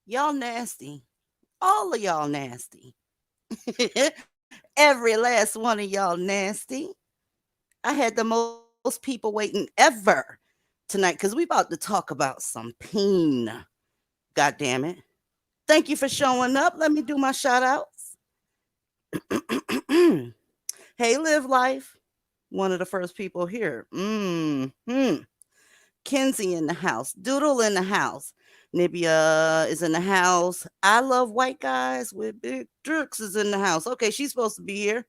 Y'all nasty. All of y'all nasty. Every last one of y'all nasty. I had the most people waiting ever tonight because we about to talk about some pain. God damn it. Thank you for showing up. Let me do my shout outs. Hey, Live Life. One of the first people here. Kenzie in the house. Doodle in the house. Nibia is in the house. I love white guys with big drooks is in the house. Okay, she's supposed to be here.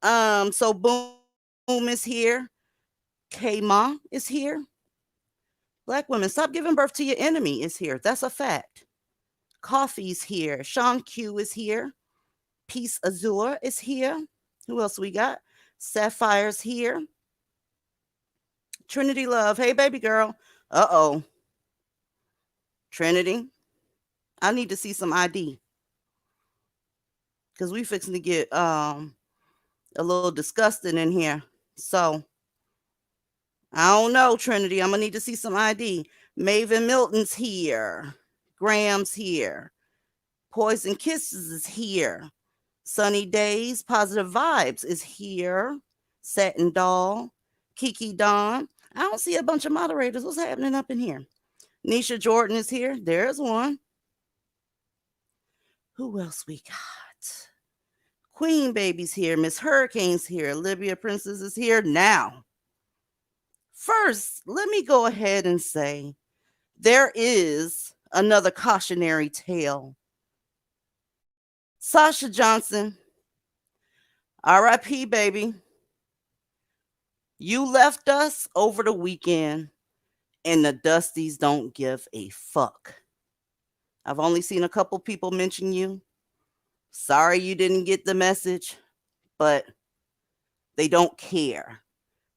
So Boom is here. K-Ma is here. Black women, stop giving birth to your enemy is here. That's a fact. Coffee's here. Sean Q is here. Peace Azure is here. Who else we got? Sapphire's here. Trinity Love. Hey, baby girl. Uh-oh. Trinity, I need to see some ID because we fixing to get a little disgusting in here. So I don't know, Trinity. I'm gonna need to see some ID. Maven Milton's here. Graham's here. Poison Kisses is here. Sunny Days, Positive Vibes is here. Satin Doll, Kiki Dawn. I don't see a bunch of moderators. What's happening up in here? Nisha Jordan is here. There's one. Who else we got? Queen Baby's here. Miss Hurricane's here. Libya Princess is here now. First, let me go ahead and say there is another cautionary tale. Sasha Johnson, RIP, baby. You left us over the weekend, and the Dusties don't give a fuck. I've only seen a couple people mention you. Sorry you didn't get the message, but they don't care.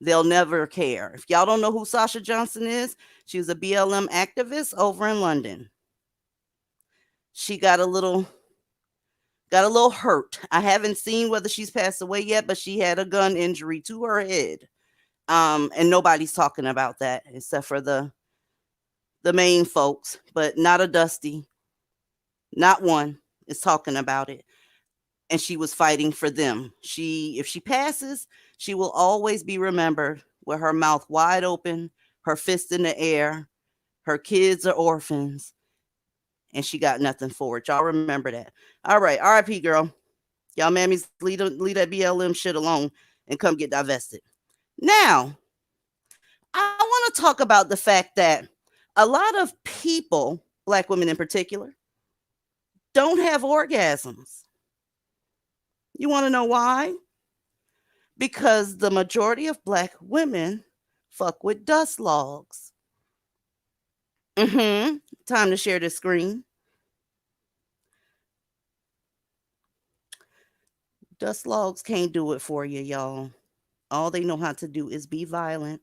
They'll never care. If y'all don't know who Sasha Johnson is, she was a BLM activist over in London. She got a little hurt. I haven't seen whether she's passed away yet, but she had a gun injury to her head. And nobody's talking about that except for the main folks, but not a Dusty. Not one is talking about it. And she was fighting for them. If she passes, she will always be remembered with her mouth wide open, her fist in the air. Her kids are orphans, and she got nothing for it. Y'all remember that. All right, RIP, girl. Y'all mammies, leave that BLM shit alone and come get divested. Now, I want to talk about the fact that a lot of people, Black women in particular, don't have orgasms. You want to know why? Because the majority of Black women fuck with dust logs. Time to share this screen. Dust logs can't do it for you, y'all. All they know how to do is be violent.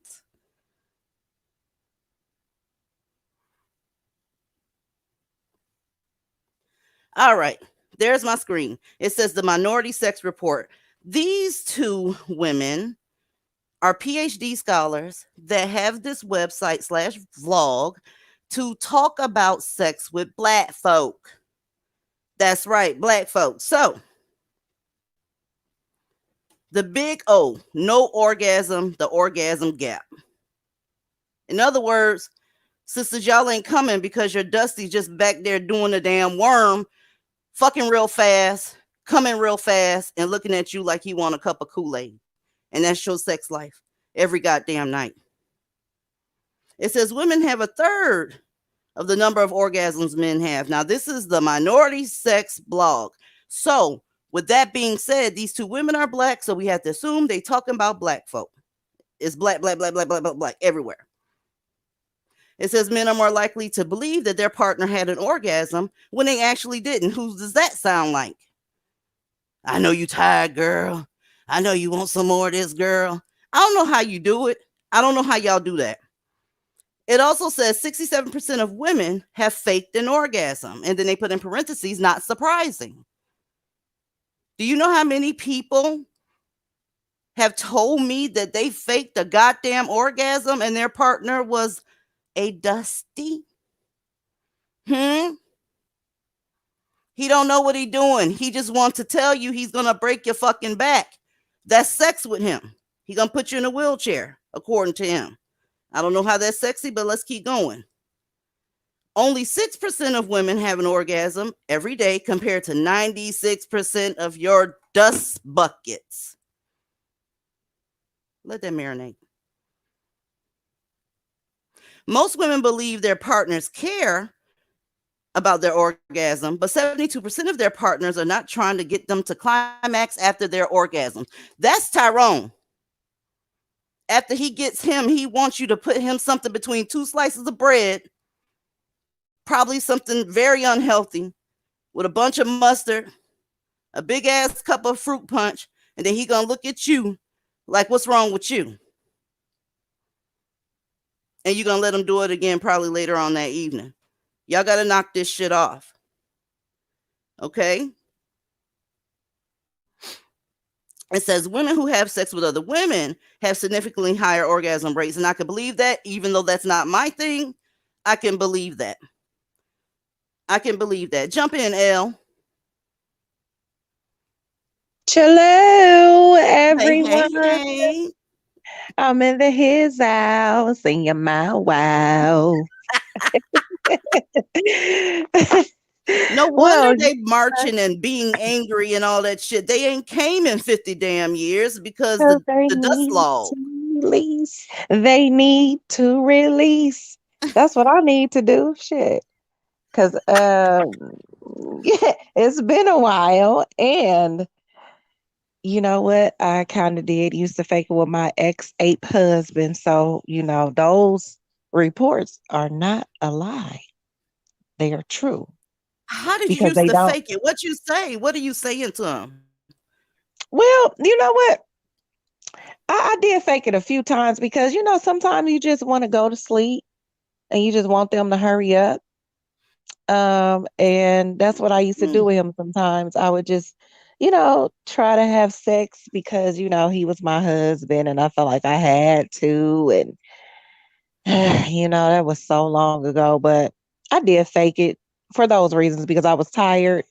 All right, there's my screen. It says the Minority Sex Report. These two women are PhD scholars that have this website / vlog to talk about sex with Black folk. That's right, Black folk. So, the big O, no orgasm, the orgasm gap. In other words, sisters, y'all ain't coming because your Dusty just back there doing the damn worm, fucking real fast, coming real fast, and looking at you like he want a cup of Kool-Aid. And that's your sex life every goddamn night. It says women have a third of the number of orgasms men have. Now, this is the Minority Sex blog. So, with that being said, these two women are Black, so we have to assume they talking about Black folk. It's black everywhere. It says men are more likely to believe that their partner had an orgasm when they actually didn't. Who does that sound like? I know you tired, girl. I know you want some more of this, girl. I don't know how you do it. I don't know how y'all do that. It also says 67% of women have faked an orgasm. And then they put in parentheses, not surprising. Do you know how many people have told me that they faked a goddamn orgasm and their partner was a Dusty? He don't know what he doing. He just wants to tell you he's gonna break your fucking back. That's sex with him. He gonna put you in a wheelchair, according to him. I don't know how that's sexy, but let's keep going. Only 6% of women have an orgasm every day compared to 96% of your dust buckets. Let that marinate. Most women believe their partners care about their orgasm, but 72% of their partners are not trying to get them to climax after their orgasms. That's Tyrone. After he gets him, he wants you to put him something between two slices of bread, probably something very unhealthy, with a bunch of mustard, a big ass cup of fruit punch, and then he gonna look at you like, what's wrong with you? And you're gonna let him do it again probably later on that evening. Y'all gotta knock this shit off. Okay? It says women who have sex with other women have significantly higher orgasm rates. And I can believe that, even though that's not my thing. I can believe that. I can believe that. Jump in, L. Hello, Hey, hey, everyone. hey. I'm in his house singing my wow. No wonder well, they marching and being angry and all that shit. They ain't came in 50 damn years because because they the dust need law. to release. They need to release. That's what I need to do. Shit. Because yeah, it's been a while. And you know what? I kind of did used to fake it with my ex ape husband. So, those reports are not a lie. They are true How did you because used they to don't. fake it? What you say? What are you saying to him? Well, you know what? I did fake it a few times because, sometimes you just want to go to sleep and you just want them to hurry up. And that's what I used to do Mm. with him sometimes. I would just, try to have sex because, he was my husband and I felt like I had to. And that was so long ago, but I did fake it for those reasons because I was tired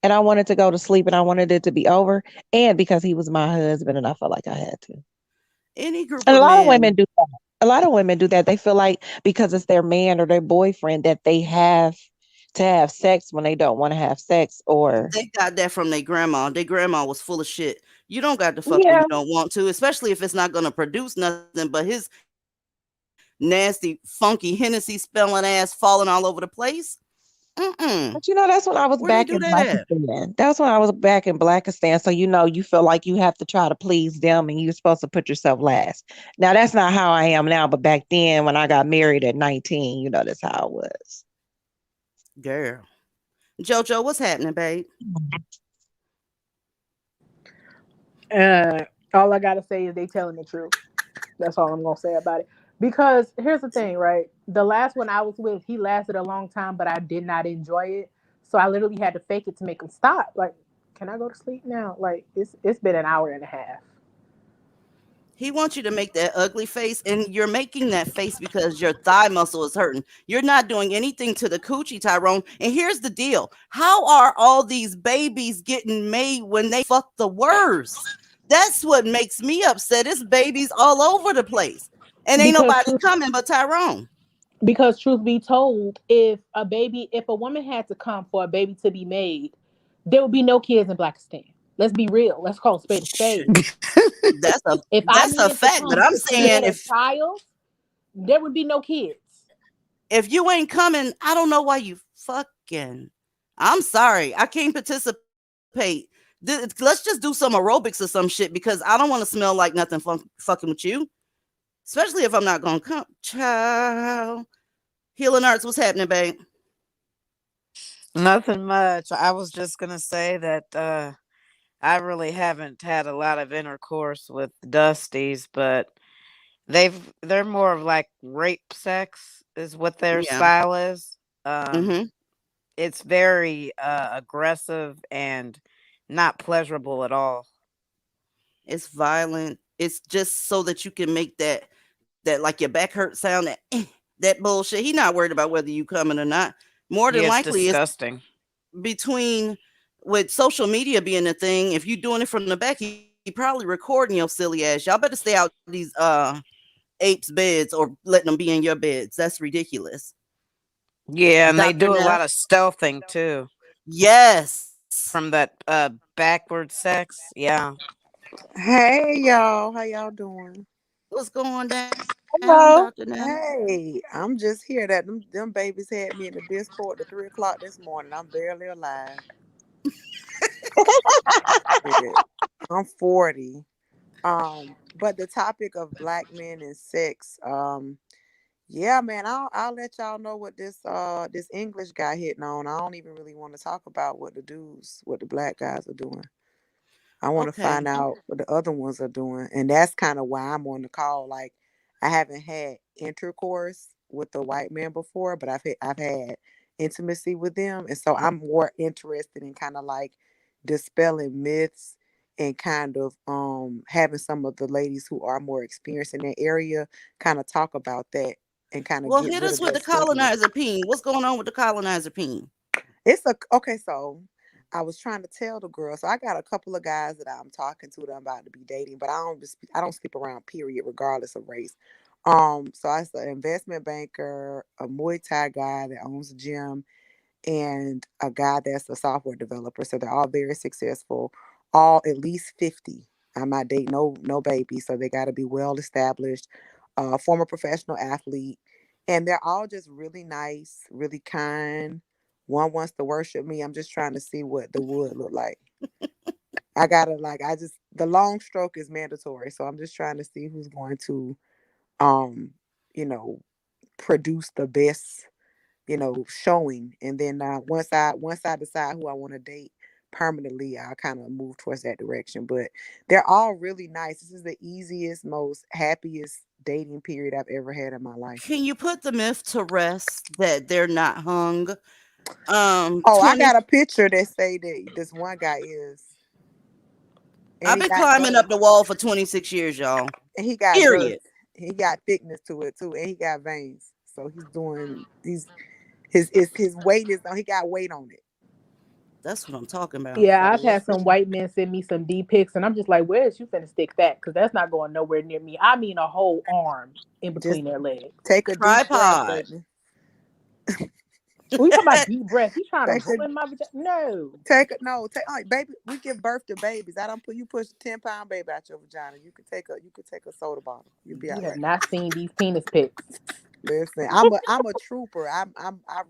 and I wanted to go to sleep and I wanted it to be over and because he was my husband and I felt like I had to. Any group And a of lot of women men, do that. A lot of women do that. They feel like because it's their man or their boyfriend that they have to have sex when they don't want to have sex or they got that from their grandma. Their grandma was full of shit. You don't got to fuck when yeah. you don't want to, especially if it's not going to produce nothing but his nasty, funky Hennessy spelling ass falling all over the place. Mm-mm. But that's when I Where was they do back in that at? Blackistan. That's when I was back in Blackistan. So you feel like you have to try to please them and you're supposed to put yourself last. Now that's not how I am now, but back then when I got married at 19, that's how it was. Girl. JoJo, what's happening, babe? All I gotta say is they telling the truth. That's all I'm gonna say about it. Because here's the thing, right? The last one I was with, he lasted a long time, but I did not enjoy it. So I literally had to fake it to make him stop. Like, can I go to sleep now? Like, it's been an hour and a half. He wants you to make that ugly face, and you're making that face because your thigh muscle is hurting. You're not doing anything to the coochie, Tyrone. And here's the deal: how are all these babies getting made when they fuck the worst? That's what makes me upset. It's babies all over the place, and ain't Because nobody truth, coming but Tyrone. because truth be told, if a woman had to come for a baby to be made, there would be no kids in Blackistan. Let's be real. Let's call a spade a Shit, spade. that's a If I that's a needed to fact. But come I'm to saying create a if child, there would be no kids. you ain't coming, I don't know why you fucking. I'm sorry, I can't participate. Let's just do some aerobics or some shit because I don't want to smell like nothing fucking with you, especially if I'm not gonna come. Child, healing arts, what's happening, babe? Nothing much. I was just gonna say that I really haven't had a lot of intercourse with Dusties, but they're more of like rape sex is what their Yeah. style is. Um, Mm-hmm. it's very aggressive and not pleasurable at all. It's violent. It's just so that you can make that like your back hurt sound, that bullshit. He not worried about whether you coming or not. More than Yeah, it's likely, it's disgusting. between with social media being a thing, if you're doing it from the back, he probably recording your silly ass. Y'all better stay out these apes' beds or letting them be in your beds. That's ridiculous. Yeah, and they Dr. do a Neff. lot of stealthing too Yes. from that backward sex. Yeah. Hey y'all, how y'all doing? What's going down, Dr. Neff? Hello. Hey, I'm just here that them babies had me in the Discord at 3 o'clock this morning. I'm barely alive. Shit. I'm 40. But the topic of black men and sex, yeah, man, I'll let y'all know what this English guy hitting on. I don't even really want to talk about what the black guys are doing. I want to Okay. find out what the other ones are doing. And that's kind of why I'm on the call. Like, I haven't had intercourse with a white man before, but I've had intimacy with them. And so I'm more interested in kind of like dispelling myths and kind of having some of the ladies who are more experienced in that area kind of talk about that and kind of Well, get hit rid us of with that the stigma. colonizer peen. What's going on with the colonizer peen? It's a okay. So I was trying to tell the girl. So I got a couple of guys that I'm talking to that I'm about to be dating, but I don't sleep around. Period, regardless of race. So I an investment banker, a Muay Thai guy that owns a gym, and a guy that's a software developer. So they're all very successful, all at least 50. I'm not dating no baby, so they got to be well established, former professional athlete, and they're all just really nice, really kind. One wants to worship me. I'm just trying to see what the wood look like. I gotta like I just the long stroke is mandatory, so I'm just trying to see who's going to um you know produce the best showing. And then once I decide who I want to date permanently, I'll kind of move towards that direction. But they're all really nice. This is the easiest, most happiest dating period I've ever had in my life. Can you put the myth to rest that they're not hung? Oh, I 20. got a picture that say that this one guy is, and I've he been got climbing girth, up the wall for 26 years, y'all. and he got girth, Period. he got thickness to it too, and he got veins. So his weight is on. He got weight on it. That's what I'm talking about. Yeah, I've So had some white men send me some D pics, and I'm just like, where's you finna stick that? Because that's not going nowhere near me. I mean, a whole arm in just between their legs. take a deep breath, Tripod. baby. We talking about deep breath? You trying to Take go a in my vagina? No. Take it. No, take. Oh, baby, we give birth to babies. I don't put you push a 10 pound baby out your vagina. You could take a soda bottle. You'll be all You have right. not seen these penis pics. Listen, I'm a trooper. I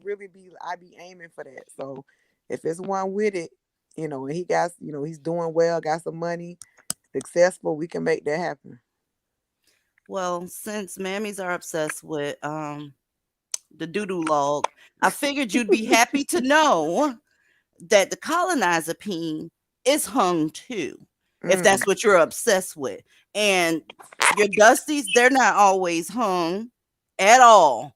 really be aiming for that. So if it's one with it, and he got he's doing well, got some money, successful, we can make that happen. Well, since mammies are obsessed with the doo-doo log, I figured you'd be happy to know that the colonizer peen is hung too, if Mm. that's what you're obsessed with. And your dusties, they're not always hung at all.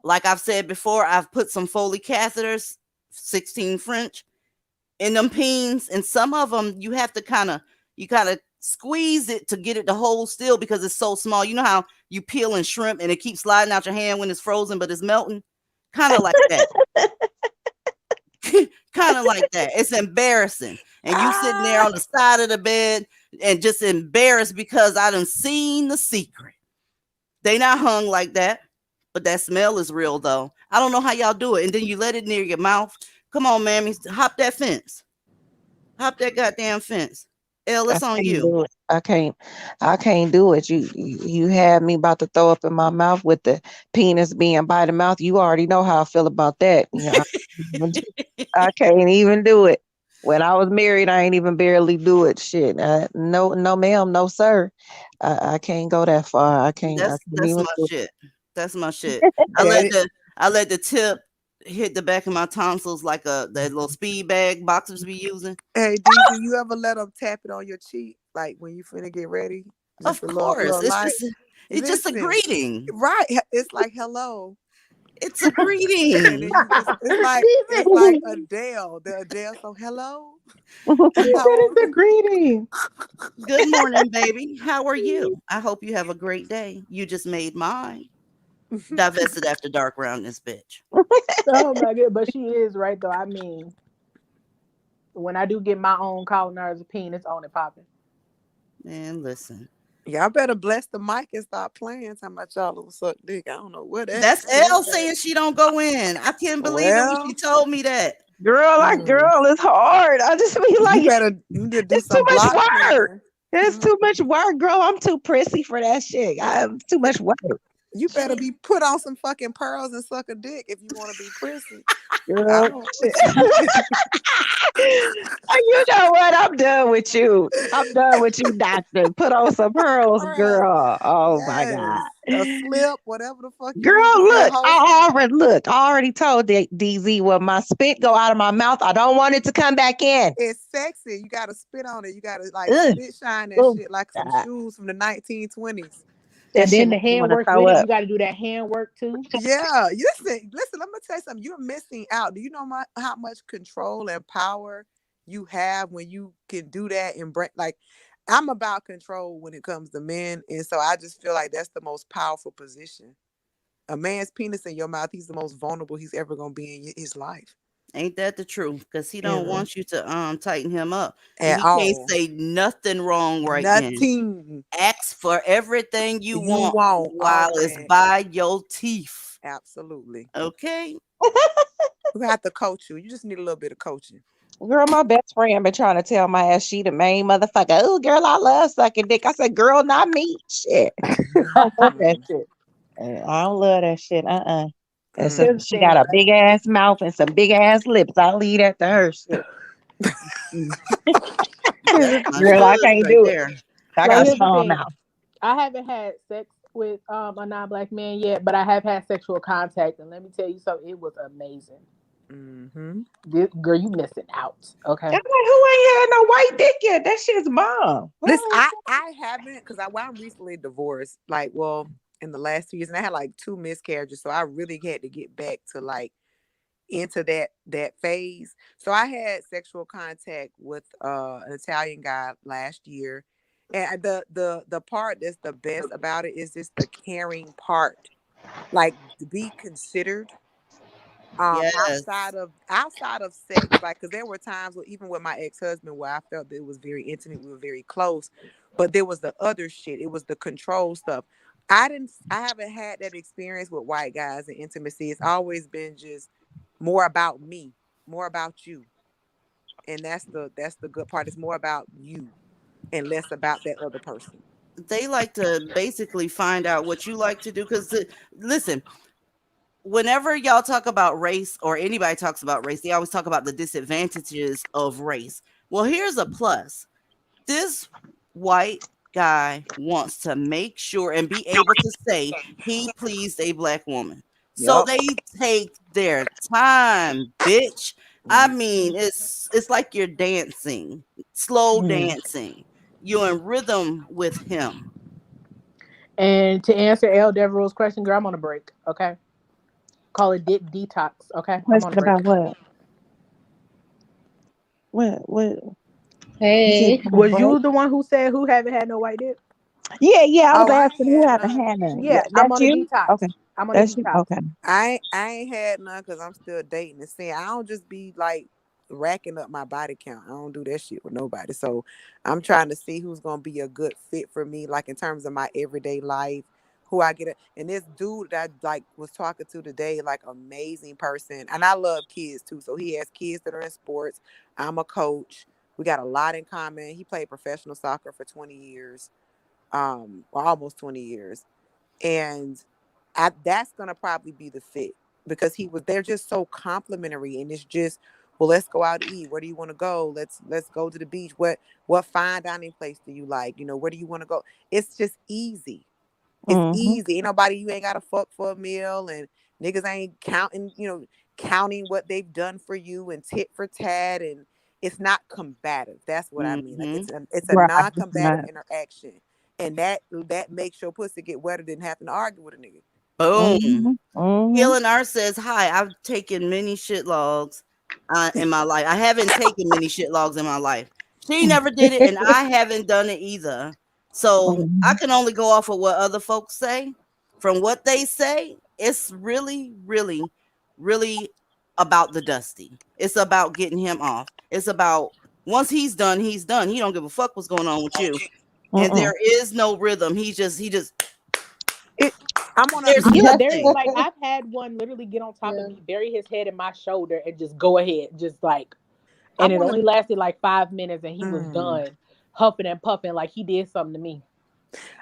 Like I've said before, I've put some Foley catheters, 16 French, in them peens, and some of them you kind of squeeze it to get it to hold still because it's so small. You know how you peel and shrimp and it keeps sliding out your hand when it's frozen, but it's melting, kind of like that. Kind of like that. It's embarrassing. And you sitting there Ah, on the side of the bed and just embarrassed because I done seen the secret. They not hung like that, but that smell is real though. I don't know how y'all do it. And then you let it near your mouth. Come on, mammy, hop that fence. Hop that goddamn fence. Elle, I it's on can't you. do it. I can't do it. You had me about to throw up in my mouth with the penis being by the mouth. You already know how I feel about that. Yeah, I can't even do it. When I was married, I ain't even barely do it. Shit, no, no, ma'am, no, sir. I can't go that far. I can't. I That's can't that's even my do shit. That's my shit. I that let it. the I let the tip hit the back of my tonsils like that little speed bag boxers be using. Hey, DZ, you ever let them tap it on your cheek, like when you finna get ready, just Of a little, course. little It's light? just it's just a Listen, greeting. right? It's like hello. It's a And then greeting. you just it's like Adele, the Adele song, hello. it. How That is a are greeting. Good morning, baby. How are you? I hope you have a great day. You just made mine. you? Divested after dark round this bitch. Oh my god, but she is right though. I mean, when I do get my own colonizer peen, it's on and popping. Man, listen. Y'all better bless the mic and stop playing. Talking about y'all little suck dick. I don't know what that. That's Elle saying she don't go in. I can't believe it when Well, she told me that. mm, Girl, it's hard. I just be you like, better you need to do it's too some much block work. clearing. It's Mm, too much work, girl. I'm too prissy for that shit. I have too much work. you better be put on some fucking pearls and suck a dick if you want to be prissy. I Girl, don't. shit. You know what? I'm done with you. I'm done with you, doctor. Put on some pearls, Pearls, girl. Oh my yes, God. a slip, whatever the fuck you need to Girl, feel look, wholesome. I already told DZ when my spit go out of my mouth, I don't want it to come back in. It's sexy. You gotta spit on it. You gotta like Ugh, spit shine that oh shit like some God, shoes from the 1920s. that And shit then make the me want to handwork throw with it, you up. got to do that handwork too. Yeah, listen. Let me tell you something. You're missing out. Do you know how much control and power you have when you can do that and break? Like, I'm about control when it comes to men, and so I just feel like that's the most powerful position. A man's penis in your mouth, he's the most vulnerable he's ever gonna be in his life. Ain't that the truth? Because he You don't know, want you to tighten him up. And at he can't all. say nothing wrong right then. Nothing Ask for everything you you want want, while all it's that. by your teeth. Absolutely. Okay? We're gonna have to coach you. You just need a little bit of coaching. Girl, my best friend been trying to tell my ass she the main motherfucker. Oh, girl, I love sucking dick. I said, girl, not me. Shit. I don't love that Mm, shit. I don't love that shit. And so Here's mm. the she thing, got a right? big ass mouth and some big ass lips. I'll leave that to her. Shit. Mm. That sounds Girl, I good can't right do it. there. I Like got a here's the small thing. mouth. I haven't had sex with a non-black man yet, but I have had sexual contact, and let me tell you something. It was amazing. Mm-hmm. Girl, you missing out. I'm Okay. like, who ain't had no white dick yet? That shit's bomb. Listen, Who I haven't because I'm recently divorced. Like, well, in the last 2 years, and I had like two miscarriages, so I really had to get back to like into that phase. So I had sexual contact with an Italian guy last year, and the part that's the best about it is just the caring part, like to be considered Yes. outside of sex, like because there were times where even with my ex-husband where I felt that it was very intimate, we were very close, but there was the other shit, it was the control stuff. I haven't had that experience with white guys and intimacy. It's always been just more about me, more about you, and that's the good part. It's more about you and less about that other person. They like to basically find out what you like to do. Because, listen, whenever y'all talk about race or anybody talks about race, they always talk about the disadvantages of race. Well, here's a plus. This white guy wants to make sure and be able to say he pleased a black woman. So Yep. they take their time, bitch. I mean, it's like you're dancing, slow Mm. dancing. You're in rhythm with him. And to answer L. Devereaux's question, girl, I'm on a break. Okay. Call it detox. Okay. I'm on a Question break. about what? What? You said Hey, on a Was break? you the one who said who haven't had no white dick? Yeah. I was Oh, I ain't asking who had haven't none. had none. Yeah, Yeah, I'm that's on a you. detox. Okay, I'm on a that's you. detox. Okay. I ain't had none because I'm still dating and seeing. I don't just be like racking up my body count. I don't do that shit with nobody. So I'm trying to see who's gonna be a good fit for me, like in terms of my everyday life, who I get. And this dude that I like was talking to today, like amazing person, and I love kids too. So he has kids that are in sports. I'm a coach. We got a lot in common. He played professional soccer for 20 years, or almost 20 years, and that's gonna probably be the fit because they're just so complimentary, and it's just, well, let's go out to eat. Where do you want to go? Let's go to the beach. What fine dining place do you like? Where do you want to go? It's just easy. It's Mm-hmm. easy. Ain't nobody, you ain't gotta fuck for a meal, and niggas ain't counting what they've done for you and tit for tat, and it's not combative. That's what I mean. Like Hmm. it's a Right. non-combative Right. interaction. And that makes your pussy get wetter than having to argue with a nigga. Boom. Mm-hmm. Mm-hmm. Healing Art says, "Hi, I've taken many shit logs in my life. I haven't taken many shit logs in my life. She never did it, and I haven't done it either. So I Mm-hmm. can only go off of what other folks say. From what they say, it's really, really, really about the dusty. It's about getting him off. It's about once he's done, he's done. He don't give a fuck what's going on with you. And Mm-mm. there is no rhythm. He just It. I'm on a. there's I'm. Yeah, there's nothing. like I've had one literally get on top of Yeah. me, bury his head in my shoulder, and just go ahead, just like, I and it want to. only lasted like 5 minutes, and he was Mm, done, huffing and puffing like he did something to me.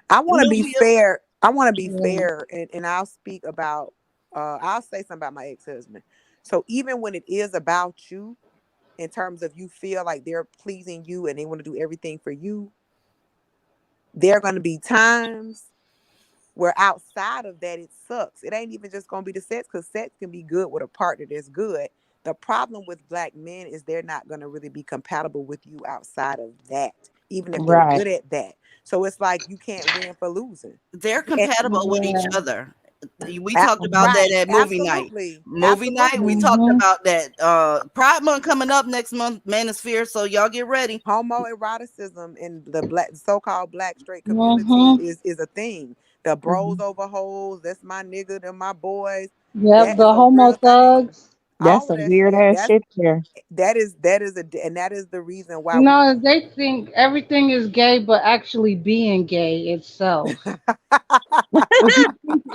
I want to be Nubia, fair. I want to be Yeah. fair, and I'll speak about. I'll say something about my ex-husband. So even when it is about you, in terms of you feel like they're pleasing you and they want to do everything for you, there are going to be times where outside of that it sucks. It ain't even just going to be the sex, because sex can be good with a partner that's good. The problem with black men is they're not going to really be compatible with you outside of that, even if they're Right. good at that. So it's like you can't win for losing. they're And, compatible with each Yeah. other. We talked about Mhm. that right, at movie night. absolutely, Movie night, we absolutely. talked Mhm. about that. Pride Month coming up next month, Manosphere. So y'all get ready. Homoeroticism in the black so-called black straight community Mhm. is a thing. The bros Mhm. over hoes, that's my nigga, them my boys. Yep, That is the a homo real thing. thugs. That's All of some that weird shit. ass shit there. That is a and that is the reason why we No, they think everything is gay, but actually being gay itself.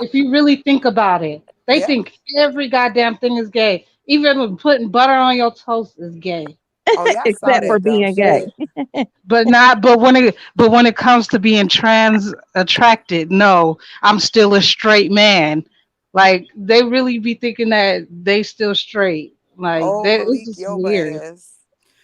If you really think about it, they yeah. think every goddamn thing is gay. Even with putting butter on your toast is gay. Oh yeah, I saw Except for that dumb being gay. shit. But not but when it comes to being trans attracted, no, I'm still a straight man. Like they really be thinking that they still straight. Like Oh, it's Malik just Yoba weird. ass.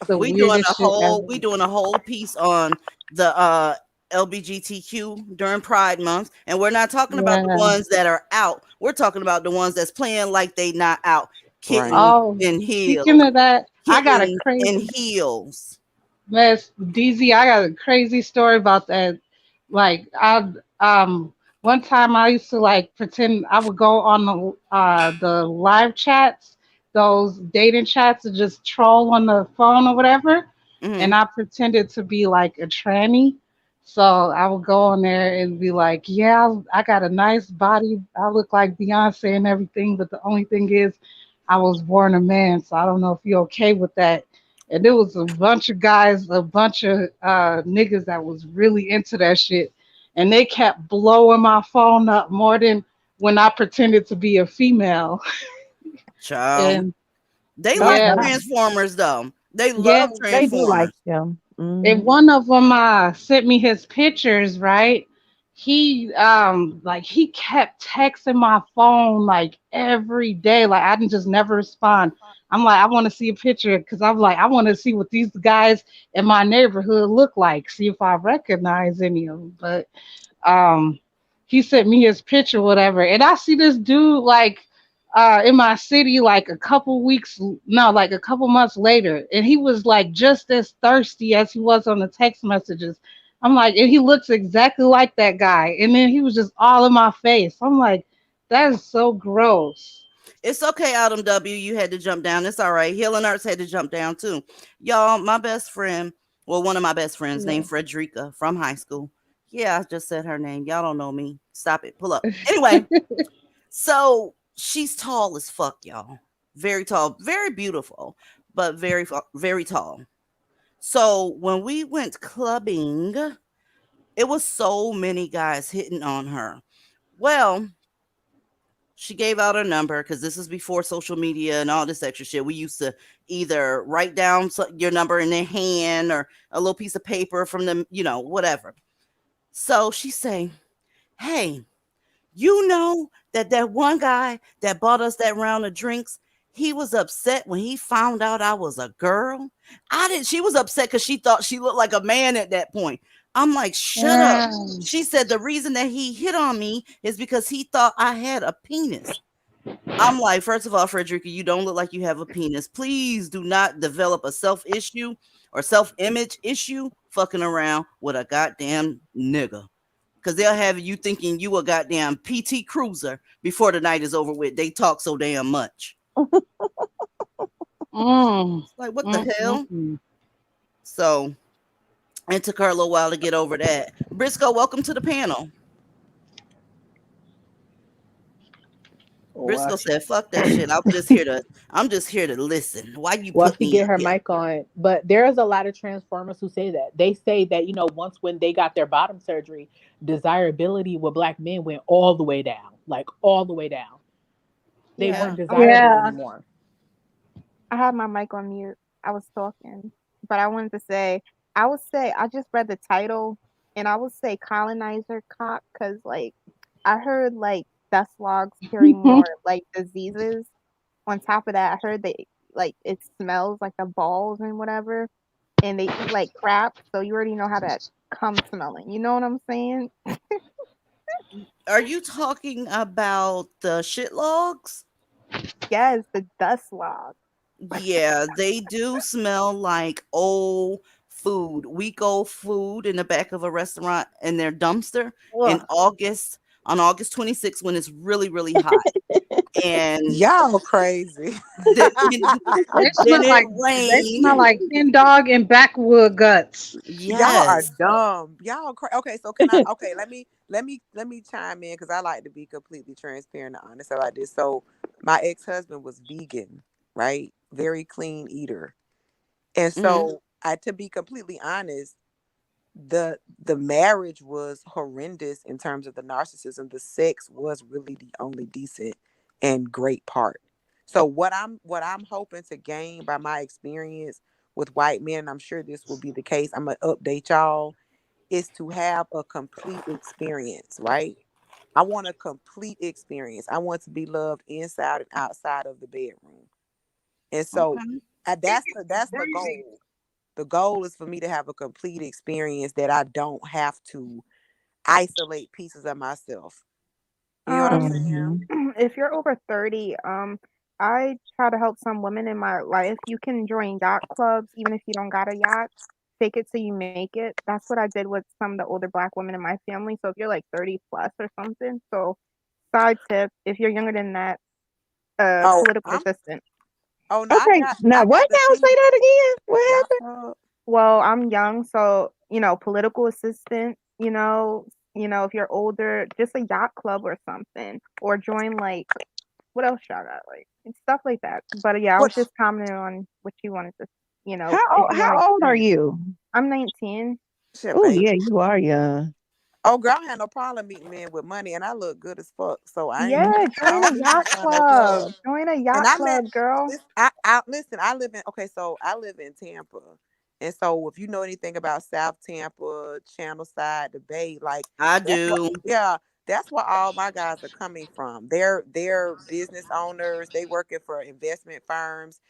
The weirdest shit ever. We doing a whole piece on the LBGTQ during Pride Month, and we're not talking about the Yeah. ones that are out. We're talking about the ones that's playing like they not out. Right. Kittens Oh, in speaking heels, of that, I got a kittens in crazy heels. Miss DZ, I got a crazy story about that. Like I one time I used to like pretend I would go on the live chats, those dating chats and just troll on the phone or whatever. Hmm. And I pretended to be like a tranny. So I would go on there and be like, yeah, I got a nice body. I look like Beyonce and everything, but the only thing is I was born a man, so I don't know if you're okay with that. And there was a bunch of guys, a bunch of niggas that was really into that shit, and they kept blowing my phone up more than when I pretended to be a female. Child, And they like yeah, Uh-uh. Transformers though. They yeah, love They do like Transformers. them. and Hmm. one of them sent me his pictures, right? He like he kept texting my phone like every day. Like I didn't just never respond. I'm like, I want to see a picture because I'm like, I want to see what these guys in my neighborhood look like, see if I recognize any of them. But um he sent me his picture, whatever, and I see this dude like in my city like a couple weeks, no, like a couple months later, and he was like just as thirsty as he was on the text messages. I'm like, and he looks exactly like that guy, and then he was just all in my face. I'm like, that is so gross. It's okay, Adam W. You had to jump down. It's all right. Healing Arts had to jump down too. Y'all, my best friend, well, one of my best friends Yeah. named Frederica from high school. Yeah, I just said her name. Y'all don't know me. Stop it. Pull up. Anyway, so she's tall as fuck, y'all. Very tall, very beautiful, but very tall. So when we went clubbing, it was so many guys hitting on her. Well, she gave out her number because this is before social media and all this extra shit. We used to either write down your number in their hand or a little piece of paper from them, whatever. So she say, "Hey, you know that one guy that bought us that round of drinks, he was upset when he found out I was a girl. I didn't. She was upset because she thought she looked like a man at that point. I'm like, shut up." Damn. She said the reason that he hit on me is because he thought I had a penis. I'm like, first of all, Frederica, you don't look like you have a penis. Please do not develop a self issue or self image issue fucking around with a goddamn nigga. Because they'll have you thinking you a goddamn PT Cruiser before the night is over with. They talk so damn much. Mm, Like, what the mm, mm, hell? mm. So it took her a little while to get over that. Briscoe, welcome to the panel. Well, Briscoe said, "Fuck that shit. I'm just here to listen. Why you well, put she me get up her here?" mic on. But there's a lot of transformers who say that. They say that, once when they got their bottom surgery, desirability with black men went all the way down. Like all the way down. They Yeah. weren't desirable Yeah. anymore. I had my mic on mute. I was talking, but I wanted to say, I would say I just read the title, and I would say colonizer cock because like I heard like dust logs carry more like diseases. On top of that, I heard they like it smells like the balls and whatever, and they eat like crap. So you already know how that comes smelling. You know what I'm saying? Are you talking about the shit logs? Yes, the dust log. Yeah, they do smell like old food, week old food in the back of a restaurant in their dumpster in Ugh. on August 26th when it's really, really hot. And Y'all crazy. then, They then smell it like they smell rained. like hen dog and backwood guts. Y'all are Yes. dumb. Okay, so can I okay, let me chime in because I like to be completely transparent and honest about this. So my ex-husband was vegan, right? Very clean eater. And Hmm. so I to be completely honest, the marriage was horrendous in terms of the narcissism. The sex was really the only decent and great part. So what I'm hoping to gain by my experience with white men, and I'm sure this will be the case, I'm gonna update y'all, is to have a complete experience, right? I want a complete experience. I want to be loved inside and outside of the bedroom. And so Okay. that's the goal. The goal is for me to have a complete experience that I don't have to isolate pieces of myself. You know what I'm Um, saying? Hmm. if you're over 30, I try to help some women in my life. You can join yacht clubs even if you don't got a yacht. Fake it till you make it. That's what I did with some of the older black women in my family. So if you're like 30 plus or something, so side tip, if you're younger than that, Oh, political I'm assistant. oh no, Okay, now I what got the now? Say tea. that again. What Y'all happened? club. Well, I'm young, so political assistant. If you're older, just a yacht club or something, or join like what else y'all got like and stuff like that. But yeah, I What was just commenting on what you wanted to, if How you want to how old are experience. you? I'm 19. shit, Oh baby? yeah, you are young. Oh, girl, I had no problem meeting men with money, and I look good as fuck. So Yeah, I join don't a need to yacht join no club. club. Join a And yacht I met club, girl. this. I listen. I live in okay. So I live in Tampa, and so if you know anything about South Tampa, Channel Side, the Bay, like I that's what. do. Yeah, that's where all my guys are coming from. They're business owners. They working for investment firms,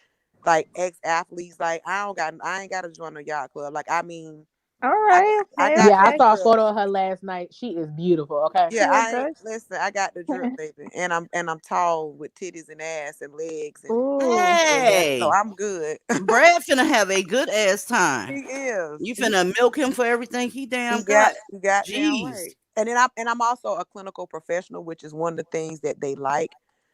like ex athletes. Like I ain't got to join a yacht club. Like I mean, All I right, I okay, got Yeah, the I okay. saw a drip. photo of her last night. She is beautiful. Okay. Yeah, She look I ain't good. listen. I got the drip, baby, and I'm tall with titties and ass and legs Ooh. and that. So Hey, I'm good. Brad finna have a good ass He time. is. You finna milk him for everything he damn got. You got damn Jeez. right. And then I'm also a clinical professional, which is one of the things that they like.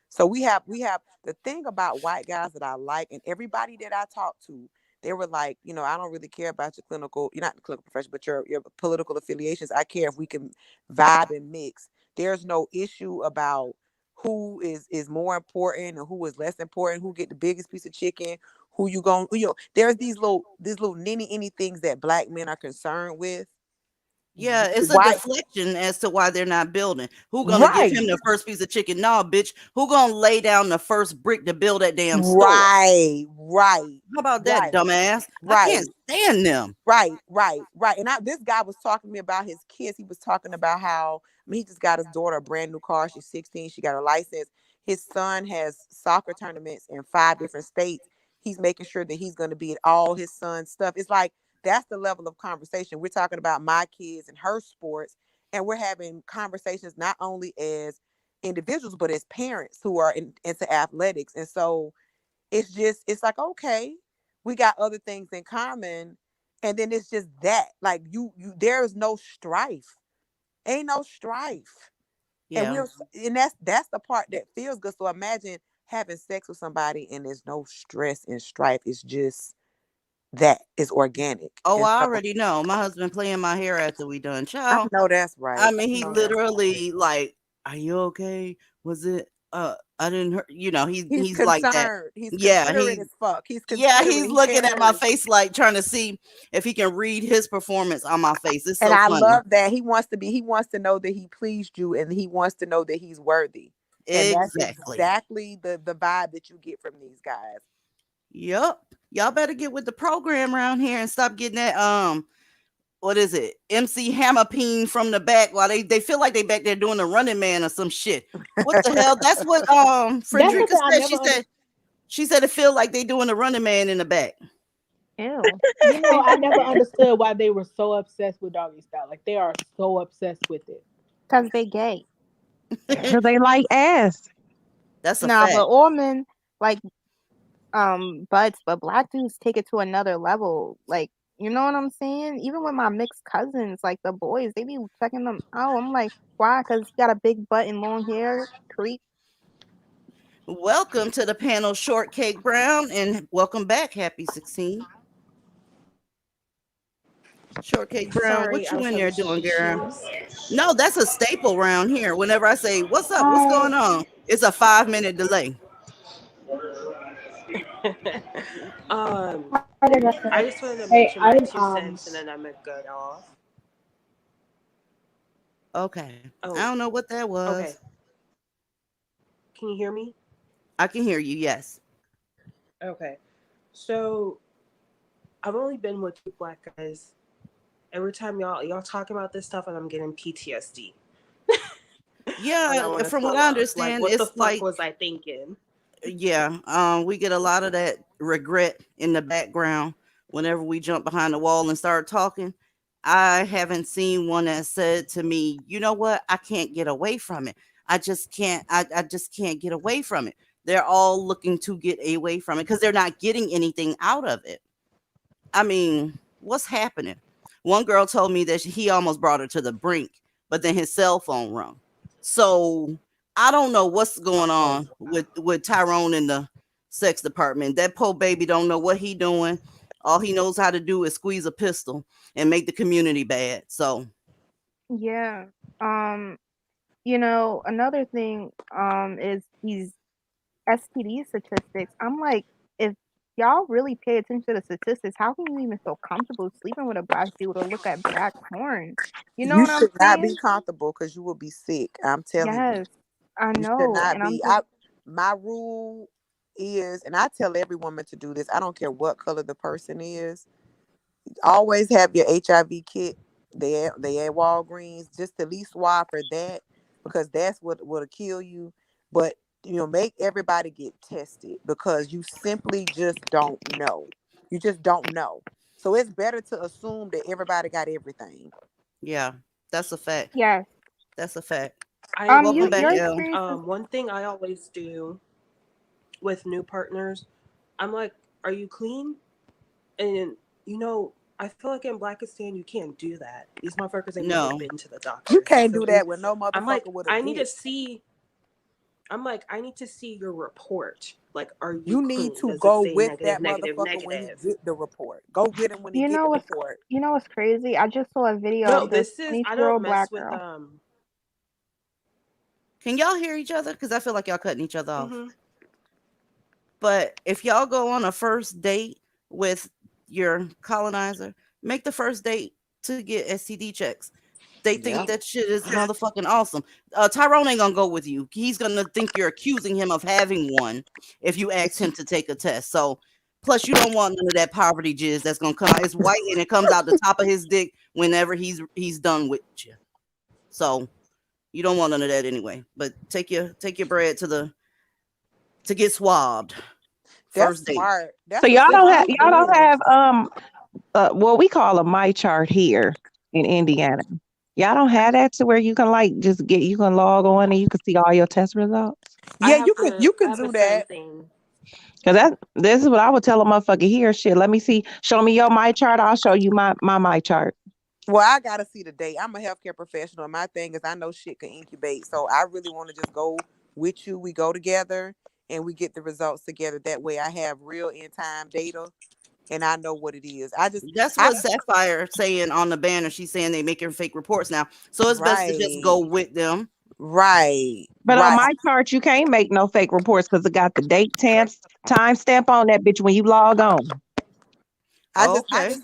So we have the thing about white guys that I like, and everybody that I talked to, they were like, I don't really care about your clinical, you're not the clinical profession, but your political affiliations. I care if we can vibe and mix. There's no issue about who is more important and who is less important, who get the biggest piece of chicken, who you going, there's these little nitty things that black men are concerned with. Yeah, it's a White, deflection as to why they're not building. Who gonna give right, him the first piece of chicken? No, bitch. Who gonna lay down the first brick to build that damn store? right, right, How about that, right, dumbass? I can't right. stand them. Right. And this guy was talking to me about his kids. He was talking about how he just got his daughter a brand new car. She's 16. She got her license. His son has soccer tournaments in 5 different states. He's making sure that he's going to be at all his son's stuff. It's like that's the level of conversation. We're talking about my kids and her sports, and we're having conversations not only as individuals but as parents who are into athletics. And so it's like, okay, we got other things in common, and then it's just that, like, you there's no strife, ain't no strife. and Yeah. we're and that's the part that feels good. So imagine having sex with somebody and there's no stress and strife. It's just that is organic. Oh, And I so already know. My husband playing my hair after we done. I Child. know that's I right. mean, I he know that's right. literally like, "Are you okay? Was it I didn't hear, He's he's like that. concerned. He's Yeah, considerate as fuck. He's he's considerate. He looking at my cares. face like trying to see if he can read his performance on my face. It's And so I funny. love that. He wants to know that he pleased you and he wants to know that he's worthy. And that's Exactly. exactly the vibe that you get from these guys. Yep. Y'all better get with the program around here and stop getting that what is it? MC Hammer peen from the back while they feel like they back there doing the running man or some shit. What the hell? That's what That's Frederica something I said. never She said it feel like they doing the running man in the back. Ew. I never understood why they were so obsessed with doggy style. Like they are so obsessed with it. Cause they gay. Because they like ass. That's a Nah, fact. but all men like butts, but black dudes take it to another level. Like, you know what I'm saying? Even with my mixed cousins, like the boys, they be checking them out. I'm like, why? Because he got a big butt and long hair. Creep. Welcome to the panel, Shortcake Brown, and welcome back, Happy 16. Shortcake Brown, Sorry, what I you was in having there some doing, girl? issues. No, that's a staple around here. Whenever I say, what's up? What's Hi. going on? It's a 5-minute delay. I just wanted to mention my 2 cents and then I'm gonna go off. Okay. I Oh, don't know what that okay. was. Can you hear me? I can hear you, yes. Okay. So I've only been with 2 black guys. Every time y'all talk about this stuff and I'm getting PTSD. And I Yeah, want to from throw what I up. Like, understand, what the it's fuck like, was I thinking? we get a lot of that regret in the background whenever we jump behind the wall and start talking. I haven't seen one that said to me, you know what, I can't get away from it. I just can't get away from it. They're all looking to get away from it because they're not getting anything out of it. I mean, what's happening? One girl told me that he almost brought her to the brink, but then his cell phone rung. So I don't know what's going on with Tyrone in the sex department. That poor baby don't know what he doing. All he knows how to do is squeeze a pistol and make the community bad. So Yeah. Um, another thing is these STD statistics. I'm like, if y'all really pay attention to the statistics, how can you even feel comfortable sleeping with a black dude or look at black porn? You know You what I'm should not be saying? comfortable because you will be sick. I'm telling you. Yes, I You should know. not And I'm be. just My rule is, and I tell every woman to do this. I don't care what color the person is. Always have your HIV kit there. They at Walgreens, just at least swab for that because that's what will kill you. But make everybody get tested because you simply just don't know. You just don't know. So it's better to assume that everybody got everything. yeah, that's a fact. yes. That's a fact. I Welcome back, Your agree. L. experience is One thing I always do with new partners, I'm like, are you clean? And I feel like in Blackistan you can't do that. These motherfuckers ain't never No. been to the You doctor. can't So do that with no I'm like, motherfucker with a I need to dick. see. I'm like, I need to see your report. Like, are you You need clean? to Does it go say with negative, that negative, motherfucker when he negative? get the report. Go with him when he you get know the what's report. you know what's crazy? I just saw a video No, of this this is I don't 22-year-old mess black with girl. Can y'all hear each other? Because I feel like y'all cutting each other off. Mm-hmm. But if y'all go on a first date with your colonizer, make the first date to get STD checks. They think Yeah. that shit is motherfucking awesome. Tyrone ain't gonna go with you. He's gonna think you're accusing him of having one if you ask him to take a test. So, plus you don't want none of that poverty jizz that's gonna come out. It's white and it comes out the top of his dick whenever he's done with you. So you don't want none of that anyway. But take your bread to get swabbed. That's First date. smart. So That's a smart y'all don't move. have what we call a my chart here in Indiana. Y'all don't have that to where you can like you can log on and you can see all your test results. Yeah, you I can have the do same that. thing. Cause this is what I would tell a motherfucker here. Shit, let me see. Show me your my chart. I'll show you my chart. Well, I gotta see the date. I'm a healthcare professional. My thing is I know shit can incubate. So I really want to just go with you. We go together and we get the results together. That way I have real in time data and I know what it is. That's I what Sapphire saying on the banner. She's saying they making fake reports now. So it's best to just right. go with them. Right, But on right. my chart, you can't make no fake reports because it got the date stamps, time stamp on that bitch when you log on. I just, I Okay.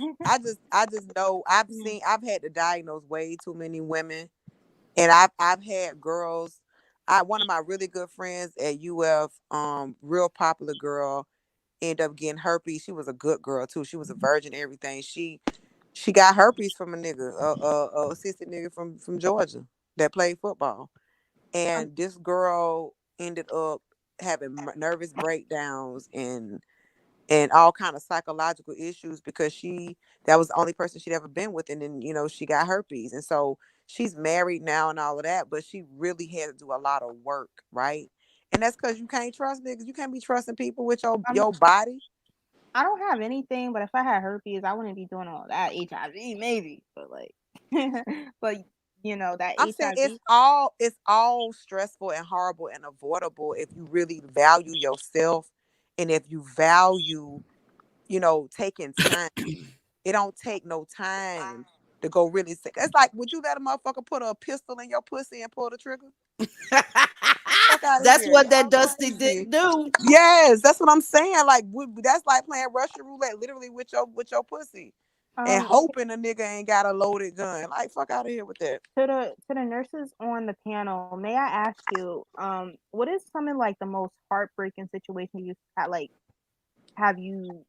just, I just know I've had to diagnose way too many women, and I've had girls. One of my really good friends at UF, real popular girl, ended up getting herpes. She was a good girl too. She was a virgin, everything. She got herpes from a nigga, a assistant nigga from Georgia that played football, and this girl ended up having nervous breakdowns and all kind of psychological issues because that was the only person she'd ever been with, and then she got herpes, and so she's married now and all of that, but she really had to do a lot of work, right? And that's because you can't trust niggas. You can't be trusting people with I'm your body. I don't have anything, but if I had herpes, I wouldn't be doing all that. HIV, maybe, but like, but that I'm saying HIV. it's all stressful and horrible and avoidable if you really value yourself and if you value, taking time. It don't take no time to go really sick. It's like, would you let a motherfucker put a pistol in your pussy and pull the trigger? Fuck out of That's here. what that Y'all dusty dick crazy. do. Yes, that's what I'm saying. Like, that's like playing Russian roulette, literally with your pussy, and Um, hoping a nigga ain't got a loaded gun. Like, fuck out of here with that. to the nurses on the panel, may I ask you, what is something like the most heartbreaking situation you had? Like, have you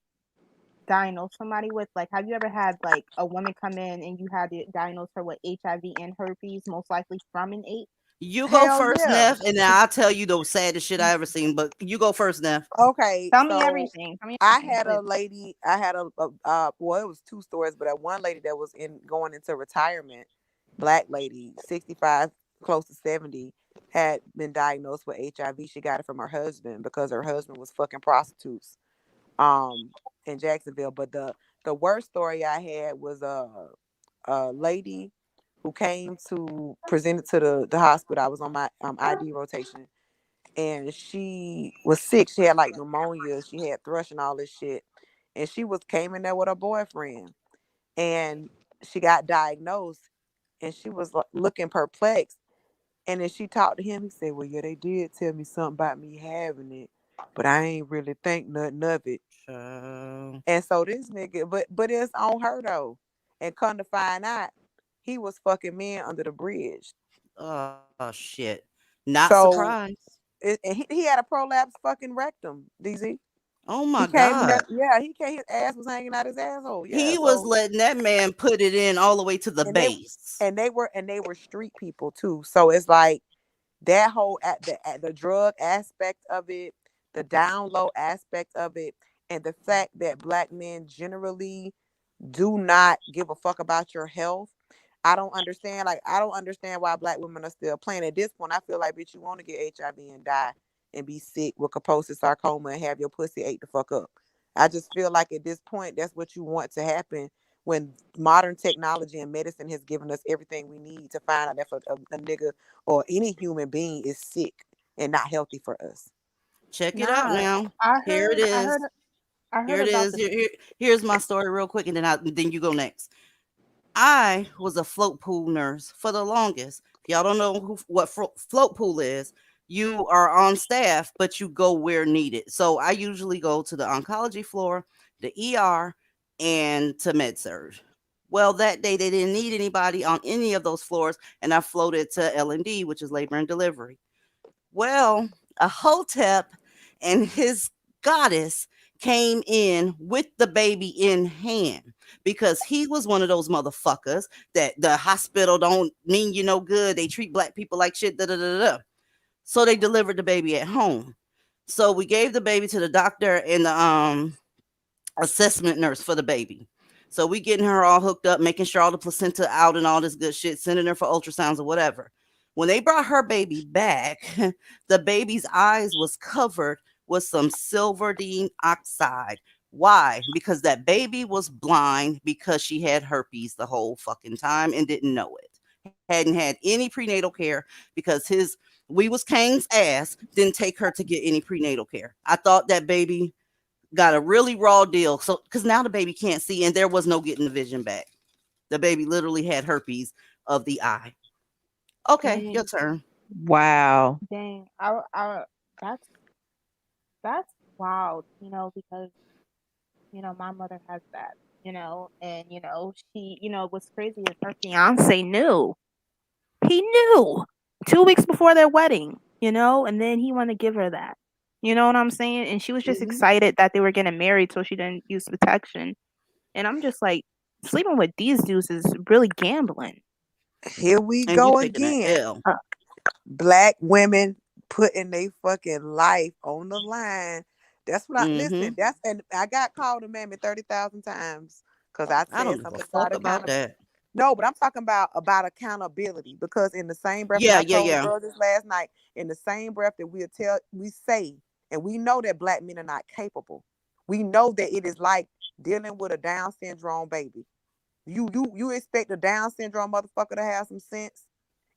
diagnosed somebody with? Like, have you ever had like a woman come in and you had to diagnose her with HIV and herpes, most likely from an eight? You go Hell first, yeah. Neff, and then I'll tell you the saddest shit I ever seen. But you go first, Neff. Okay, Tell me so everything. Tell me I everything, had a please. lady. I had well, it was two stories, but one lady that was going into retirement, black lady, 65, close to 70, had been diagnosed with HIV. She got it from her husband because her husband was fucking prostitutes, um, in Jacksonville. But the worst story I had was a lady who came to present it to the hospital. I was on my ID rotation, and she was sick. She had like pneumonia. She had thrush and all this shit. And she came in there with her boyfriend, and she got diagnosed, and she was like, looking perplexed. And then she talked to him. He said, "Well, yeah, they did tell me something about me having it, but I ain't really think nothing of it." Uh, And so this nigga, but it's on her though. And come to find out, he was fucking men under the bridge. oh shit. Not So surprised. and he had a prolapse fucking rectum, DZ. Oh my He came in god. there. Yeah, he came. His ass was hanging out his asshole. Yeah. He was So letting that man put it in all the way to the and they base. and they were street people too. So it's like that whole at the drug aspect of it, the down low aspect of it, and the fact that black men generally do not give a fuck about your health. I don't understand. Like, I don't understand why black women are still playing. At this point, I feel like, bitch, you want to get HIV and die and be sick with Kaposi sarcoma and have your pussy ate the fuck up. I just feel like at this point, that's what you want to happen when modern technology and medicine has given us everything we need to find out if a nigga or any human being is sick and not healthy for us. Check it out Nah, now. I Here it heard, I is. heard, I Here heard it about is. the. Here's my story real quick, and then you go next. I was a float pool nurse for the longest. If y'all don't know what float pool is, you are on staff, but you go where needed. So I usually go to the oncology floor, the ER, and to med surg. Well, that day they didn't need anybody on any of those floors, and I floated to L&D, which is labor and delivery. Well, a hotep and his goddess came in with the baby in hand because he was one of those motherfuckers that the hospital don't mean you no good. They treat black people like shit. Da, da, da, da. So they delivered the baby at home. So we gave the baby to the doctor and the assessment nurse for the baby. So we getting her all hooked up, making sure all the placenta out and all this good shit, sending her for ultrasounds or whatever. When they brought her baby back, the baby's eyes was covered with some silverdine oxide. Why? Because that baby was blind because she had herpes the whole fucking time and didn't know it. Hadn't had any prenatal care because we was Kang's ass didn't take her to get any prenatal care. I thought that baby got a really raw deal. So, because now the baby can't see, and there was no getting the vision back. The baby literally had herpes of the eye. Okay, your Mm, turn. Wow. Dang, that's that's wild, because my mother has that, and she, what's crazy is her fiance knew. He knew 2 weeks before their wedding, and then he wanted to give her that. You know what I'm saying? And she was just Hmm. excited that they were getting married, so she didn't use protection. And I'm just like, sleeping with these dudes is really gambling. Here we And you go taking an again. L. Uh, Black women putting their fucking life on the line. That's what I Hmm. listen. That's and I got called a mammy 30,000 times because I I don't said give a something about fuck about accountability. that. No, but I'm talking about accountability because in the same breath, and Yeah, I yeah, told the yeah. girl this last night, in the same breath that we say, and we know that black men are not capable. We know that it is like dealing with a Down syndrome baby. You expect a Down syndrome motherfucker to have some sense,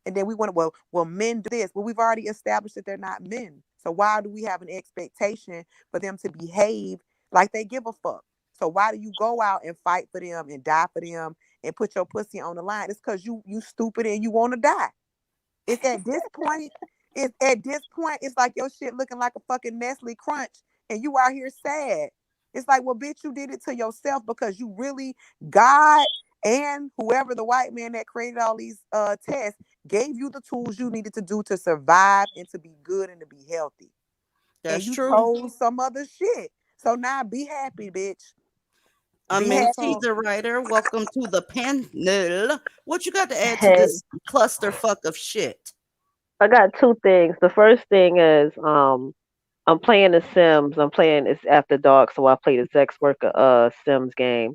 and then we want to well men do this. Well, we've already established that they're not men. So why do we have an expectation for them to behave like they give a fuck? So why do you go out and fight for them and die for them and put your pussy on the line? It's because you stupid and you want to die. It's at this point, it's like your shit looking like a fucking Nestle Crunch and you out here sad. It's like, well, bitch, you did it to yourself because you really, God and whoever the white man that created all these tests gave you the tools you needed to do to survive and to be good and to be healthy. And That's you true. chose some other shit. So now be happy, bitch. I'm Be Miss happy. so Teaser Writer. Welcome to the panel. What you got to add to Hey, this clusterfuck of shit? I got two things. The first thing is I'm playing The Sims. I'm playing it's after dark, so I play the sex worker Sims game.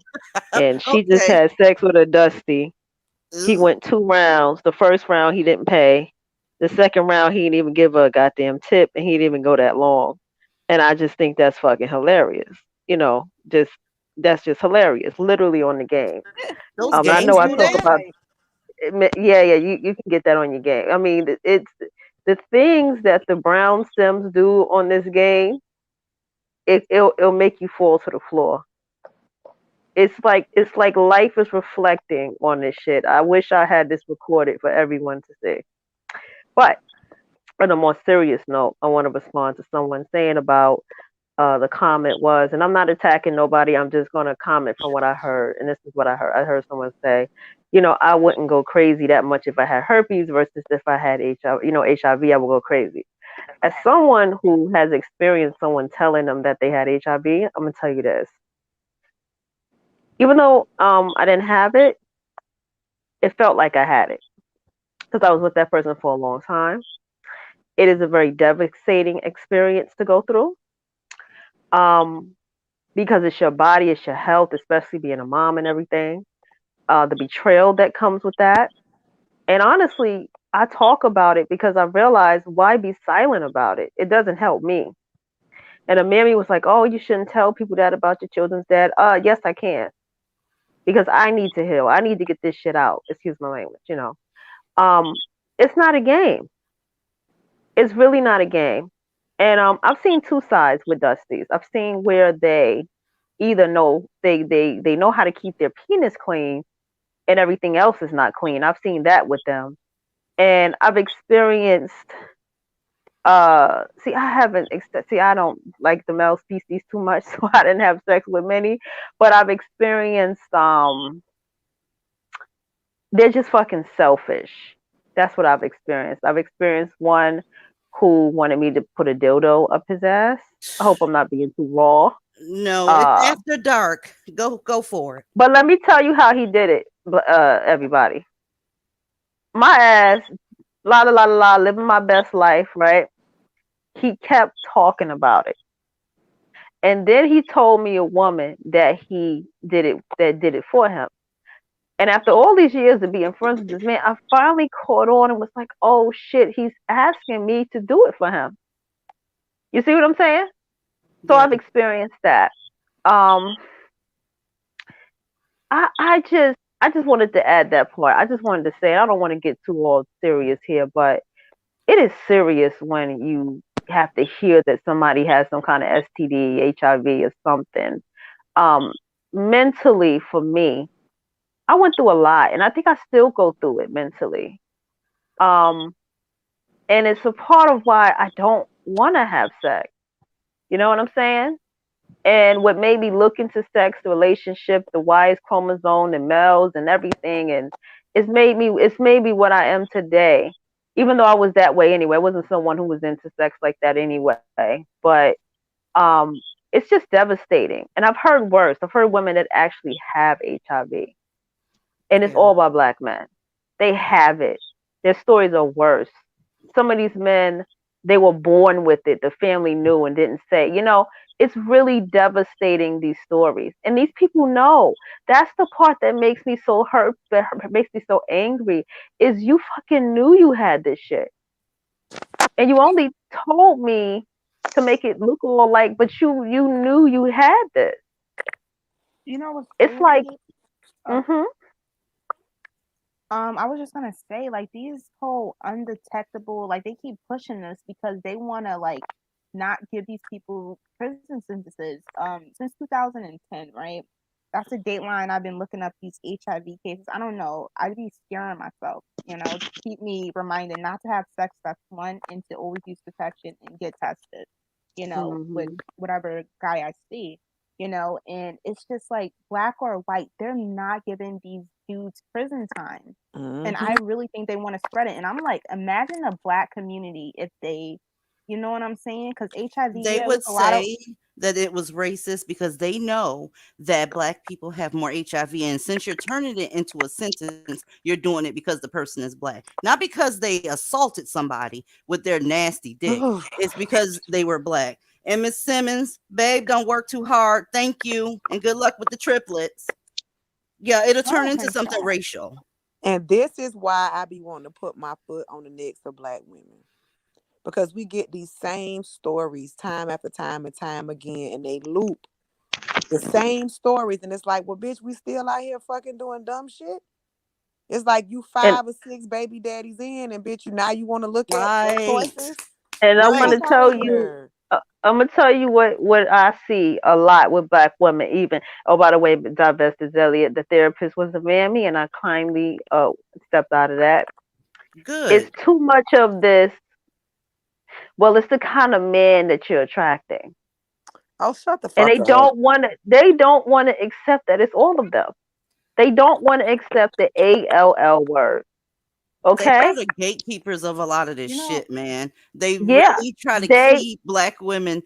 And she just Okay. had sex with a Dusty. He Ooh, went 2 rounds. The first round he didn't pay. The second round he didn't even give her a goddamn tip, and he didn't even go that long. And I just think that's fucking hilarious. Just that's just hilarious. Literally on the game. those And I games know I do ain't talk that that? about right? yeah, yeah. You can get that on your game. I mean, it's the things that the Brown Sims do on this game. It'll make you fall to the floor. It's like life is reflecting on this shit. I wish I had this recorded for everyone to see. But on a more serious note, I want to respond to someone saying about the comment was, and I'm not attacking nobody. I'm just going to comment from what I heard. And this is what I heard. I heard someone say, I wouldn't go crazy that much if I had herpes versus if I had HIV. HIV, I would go crazy. As someone who has experienced someone telling them that they had HIV, I'm going to tell you this. Even though I didn't have it, it felt like I had it because I was with that person for a long time. It is a very devastating experience to go through. Um, because it's your body, it's your health, especially being a mom and everything. The betrayal that comes with that. And honestly, I talk about it because I realized why be silent about it? It doesn't help me. And a mammy was like, "Oh, you shouldn't tell people that about your children's dad." Yes, I can because I need to heal. I need to get this shit out. Excuse my language. Um, it's not a game. It's really not a game. And I've seen two sides with Dusties. I've seen where they either know they know how to keep their penis clean and everything else is not clean. I've seen that with them. And I've experienced see I haven't see I don't like the male species too much, so I didn't have sex with many, but I've experienced they're just fucking selfish. That's what I've experienced. I've experienced one who wanted me to put a dildo up his ass. I hope I'm not being too raw. No, it's Uh, after dark. Go for it. but let me tell you how he did it, everybody. My ass, la la la la la, living my best life, right? He kept talking about it. And then he told me a woman that did it for him. And after all these years of being friends with this man, I finally caught on and was like, oh shit, he's asking me to do it for him. You see what I'm saying? So Yeah. I've experienced that. Um, I just wanted to add that part. I just wanted to say I don't want to get too all serious here, but it is serious when you have to hear that somebody has some kind of STD, HIV, or something. Um, mentally, for me, I went through a lot, and I think I still go through it mentally. Um, And it's a part of why I don't want to have sex. You know what I'm saying? And what made me look into sex, the relationship, the Y chromosome, and males and everything, and it's made me what I am today. Even though I was that way anyway, I wasn't someone who was into sex like that anyway. But um, it's just devastating. And I've heard worse. I've heard women that actually have HIV, and it's Yeah. all by black men. They have it. Their stories are worse. Some of these men, they were born with it. The family knew and didn't say. It's really devastating, these stories. And these people know. That's the part that makes me so hurt, that makes me so angry, is you fucking knew you had this shit. And you only told me to make it look all like, but you knew you had this. You know what's It's like, crazy? Oh, mm-hmm. I was just gonna say, like, these whole undetectable, like, they keep pushing this because they wanna, like, not give these people prison sentences. Since 2010, right? That's a dateline. I've been looking up these HIV cases. I don't know. I'd be scaring myself, to keep me reminded not to have sex. That's one, and to always use protection and get tested, with Mm-hmm. whatever guy I see. And it's just like black or white, they're not giving these dudes prison time. And I Mm-hmm. really think they want to spread it. And I'm like, imagine the black community if they, you know what I'm saying? Because HIV, They yeah, it was would a lot of, say that it was racist because they know that black people have more HIV. And since you're turning it into a sentence, you're doing it because the person is black, not because they assaulted somebody with their nasty dick. It's because they were black. And Miss Simmons, babe, don't work too hard. Thank you. And good luck with the triplets. Yeah, it'll turn into something 100%. racial. And this is why I be wanting to put my foot on the necks of black women. Because we get these same stories time after time and time again, and they loop the same stories. And it's like, well, bitch, we still out here fucking doing dumb shit. It's like you And 5 or 6 baby daddies in, and bitch, you want to look at your Right. choices. and I'm Get the fuck gonna Right out tell of here. you, there. I'm gonna tell you what I see a lot with black women. Even, oh, by the way, Divested Elliot, the therapist, was a mammy, and I kindly stepped out of that. It's Good. too much of this. Well, it's the kind of man that you're attracting, Oh, shut the and fuck up. they don't want to accept that. It's all of them. They don't want to accept the ALL word. They are Okay? the gatekeepers of a lot of this You know, shit, man. They Yeah, really try to they keep black women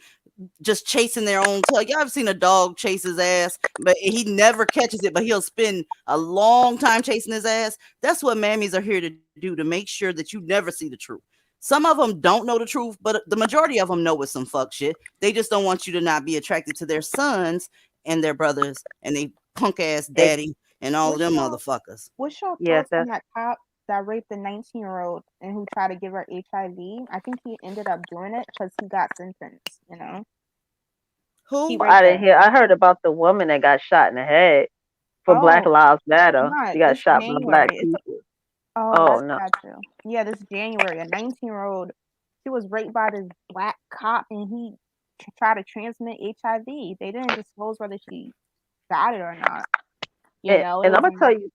just chasing their own tail. Y'all ever seen a dog chase his ass, but he never catches it, but he'll spend a long time chasing his ass? That's what mammies are here to do, to make sure that you never see the truth. Some of them don't know the truth, but the majority of them know it's some fuck shit. They just don't want you to not be attracted to their sons and their brothers and they punk ass ex- daddy and all of what's them your motherfuckers. what's your yes, thoughts on that's that cop that raped the 19-year-old and who tried to give her HIV? I think he ended up doing it because he got sentenced. He Who? raped I didn't her. hear. I heard about the woman that got shot in the head for Black Oh, Lives Matter. not She got this shot by black January. people. Oh, Oh that's no. sad too. Yeah, this January, a 19-year-old, she was raped by this black cop, and he tried to transmit HIV. They didn't disclose whether she got it or not. You know, it And I'm was gonna a tell you.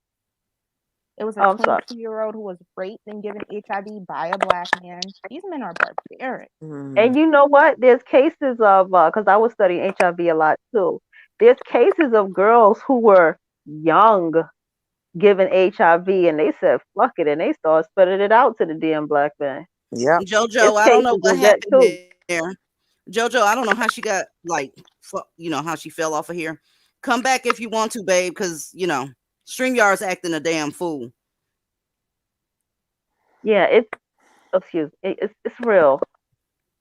it was a Oh, I'm sorry. 22-year-old who was raped and given HIV by a black man. These men are barbaric. Mm. And you know what? There's cases of because I was studying HIV a lot too. There's cases of girls who were young given HIV, and they said fuck it, and they started spreading it out to the damn black man. Yep. It's JoJo, I don't know cases what of that happened too. there. JoJo, I don't know how she got like, how she fell off of here. Come back if you want to, babe, because StreamYard's acting a damn fool. Yeah, it's real.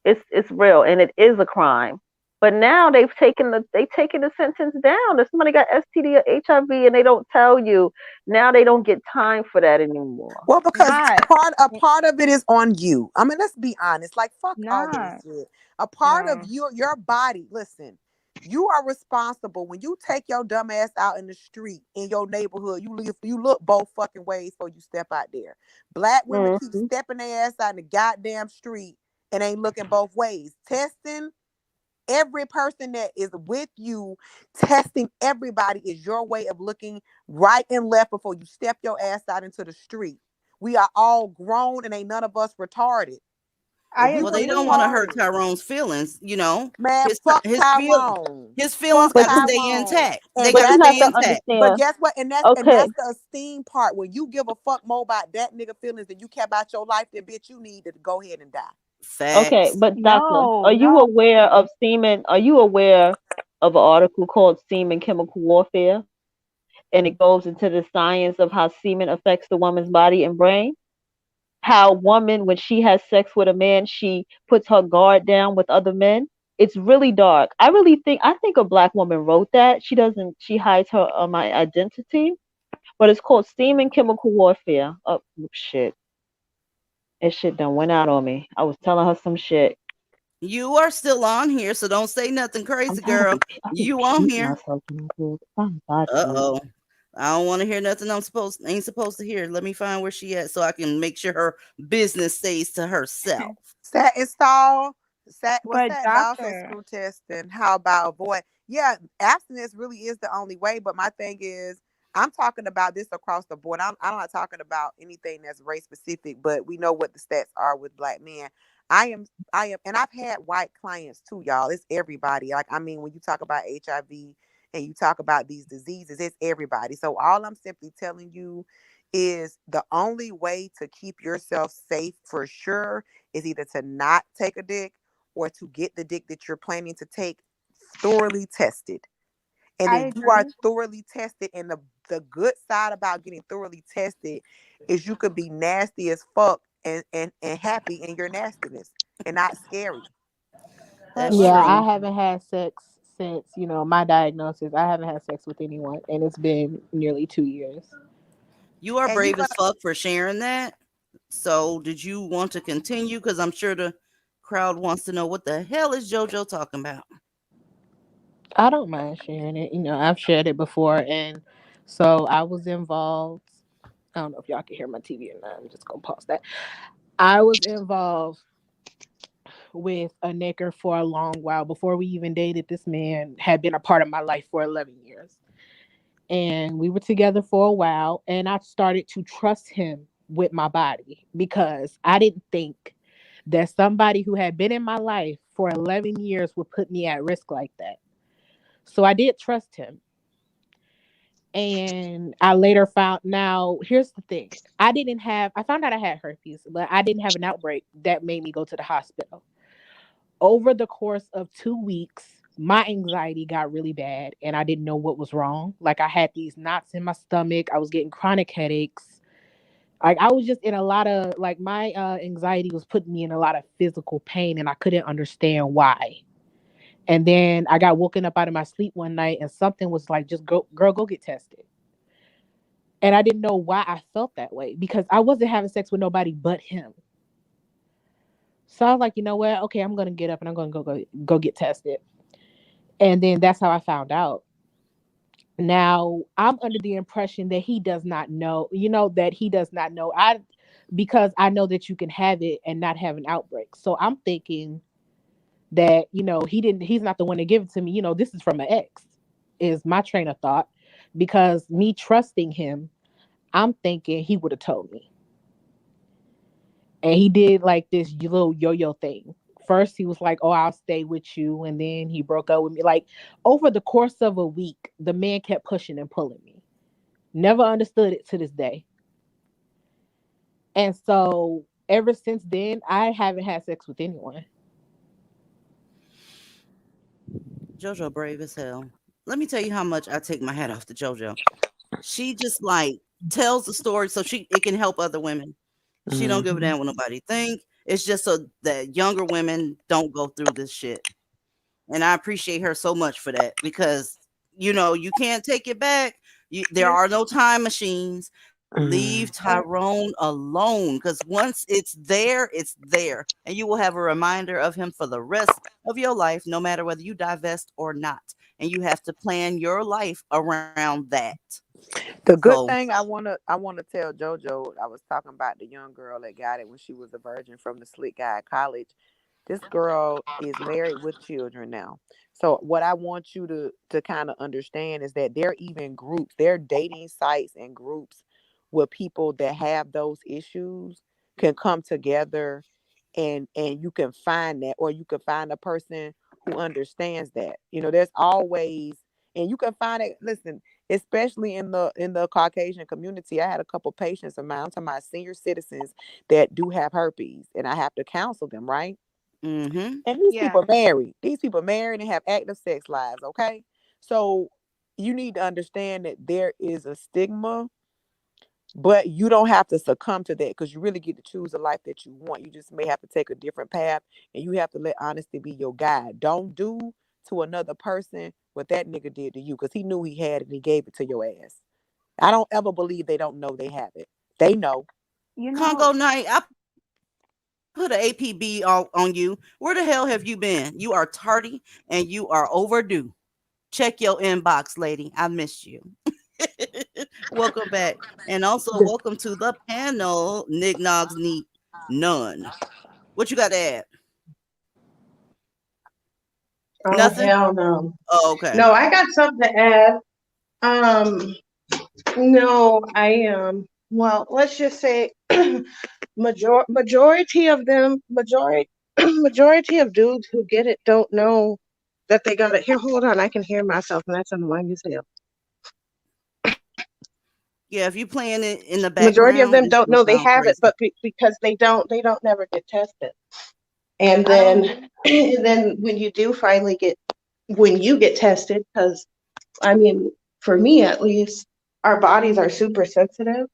It's real, and it is a crime. But now they've taken the sentence down. If somebody got STD or HIV and they don't tell you, now they don't get time for that anymore. Well, because Not, a part of it is on you. I mean, let's be honest. Like, fuck all of this not. shit. A part of your body. Listen, you are responsible when you take your dumb ass out in the street in your neighborhood. You look both fucking ways before you step out there. Black women keep Hmm. stepping their ass out in the goddamn street and ain't looking both ways. Testing every person that is with you, testing everybody is your way of looking right and left before you step your ass out into the street. We are all grown and ain't none of us retarded. I We Well, was they agree. don't want to hurt retarded. Tyrone's feelings. You know, Man, his fuck his feel Tyrone. his feelings Fuck But got to you, stay Tyrone. intact. They And but got to you that's have stay to the intact. but understand. guess what? And Okay, that's the esteem part. When you give a fuck more about that nigga feelings than you care about your life, then bitch, you need to go ahead and die. okay, Facts. but doctor, No, are you no. aware of semen? Are you aware of an article called Semen Chemical Warfare? And it goes into the science of how semen affects the woman's body and brain. How woman, when she has sex with a man, she puts her guard down with other men. It's really dark. I think a black woman wrote that. She doesn't. She hides her my identity, but it's called Semen Chemical Warfare. Oh shit, that shit done went out on me. I was telling her some shit. You are still on here, so don't say nothing I'm crazy, tired of girl. I be You on repeating here. myself in this. I'm bad Uh for it. oh. I don't want to hear nothing ain't supposed to hear. Let me find where she at so I can make sure her business stays to herself. Sat install, sat what's But that? Also doctor, screw testing. How about avoid? Yeah, abstinence really is the only way. But my thing is, I'm talking about this across the board. I'm not talking about anything that's race specific, but we know what the stats are with black men. I am, and I've had white clients too, y'all. It's everybody. Like, I mean, when you talk about HIV and you talk about these diseases, it's everybody. So all I'm simply telling you is the only way to keep yourself safe for sure is either to not take a dick or to get the dick that you're planning to take thoroughly tested. And I if you are agree. thoroughly tested, and the good side about getting thoroughly tested is you could be nasty as fuck and happy in your nastiness and not scary. But That's Yeah, true. I listen, haven't had sex since, my diagnosis. I haven't had sex with anyone, and it's been nearly 2 years. You are And you're brave as gonna fuck for sharing that. So, did you want to continue? Because I'm sure the crowd wants to know what the hell is JoJo talking about. I don't mind sharing it. I've shared it before, and so I was involved. I don't know if y'all can hear my TV or not. I'm just gonna pause that. I was involved with a nigger for a long while before we even dated. This man had been a part of my life for 11 years, and we were together for a while. And I started to trust him with my body because I didn't think that somebody who had been in my life for 11 years would put me at risk like that. So I did trust him. And I later found, now here's the thing. I found out I had herpes, but I didn't have an outbreak that made me go to the hospital. Over the course of 2 weeks, my anxiety got really bad and I didn't know what was wrong. Like, I had these knots in my stomach. I was getting chronic headaches. Like, I was just in a lot of, like, my anxiety was putting me in a lot of physical pain and I couldn't understand why. And then I got woken up out of my sleep one night and something was like, just go, girl, go get tested. And I didn't know why I felt that way because I wasn't having sex with nobody but him. So I was like, you know what? Okay, I'm gonna get up and I'm gonna go get tested. And then that's how I found out. Now I'm under the impression that he does not know, that he does not know. Because I know that you can have it and not have an outbreak. So I'm thinking that, he's not the one to give it to me. This is from an ex, is my train of thought. Because me trusting him, I'm thinking he would have told me. And he did like this little yo-yo thing. First, he was like, "Oh, I'll stay with you," and then he broke up with me. Like, over the course of a week, the man kept pushing and pulling me. Never understood it to this day. And so, ever since then, I haven't had sex with anyone. JoJo brave as hell. Let me tell you how much I take my hat off to JoJo. She just like tells the story so it can help other women. She don't give a Mhm. damn what nobody think. It's just so that younger women don't go through this shit. And I appreciate her so much for that because you can't take it back. There you're are no time machines. Leave Mhm. Tyrone alone because once it's there, and you will have a reminder of him for the rest of your life, no matter whether you divest or not. And you have to plan your life around that. The So, good thing I wanna tell JoJo, I was talking about the young girl that got it when she was a virgin from the slick guy at college. This girl is married with children now. So what I want you to kind of understand is that there are even groups, there are dating sites and groups where people that have those issues can come together and you can find that, or you can find a person who understands that. There's always, and you can find it. Listen, especially in the Caucasian community, I had a couple patients of mine. I'm talking about senior citizens that do have herpes, and I have to counsel them, right? Mm-hmm. And these Yeah. people married. These people married and have active sex lives. Okay, so you need to understand that there is a stigma, but you don't have to succumb to that, because you really get to choose the life that you want. You just may have to take a different path, and you have to let honesty be your guide. Don't do to another person what that nigga did to you, because he knew he had it and he gave it to your ass. I don't ever believe they don't know they have it. They know. You know, Congo night. I put an APB on you. Where the hell have you been? You are tardy and you are overdue. Check your inbox, lady. I missed you. Welcome back. And also welcome to the panel. Nignogs need none. What you got to add? Oh Nothing? hell no. Oh, okay. No, I got something to add. Um, no, I well, let's just say majority of them, majority majority of dudes who get it don't know that they got it. Here, hold on, I can hear myself, and that's annoying as hell. Yeah, if you playing it in the Majority of background, them it's don't gonna know they sound have it, crazy. but because they don't never get tested. And I don't then know. and then when you get tested, because I mean, for me at least, our bodies are super sensitive,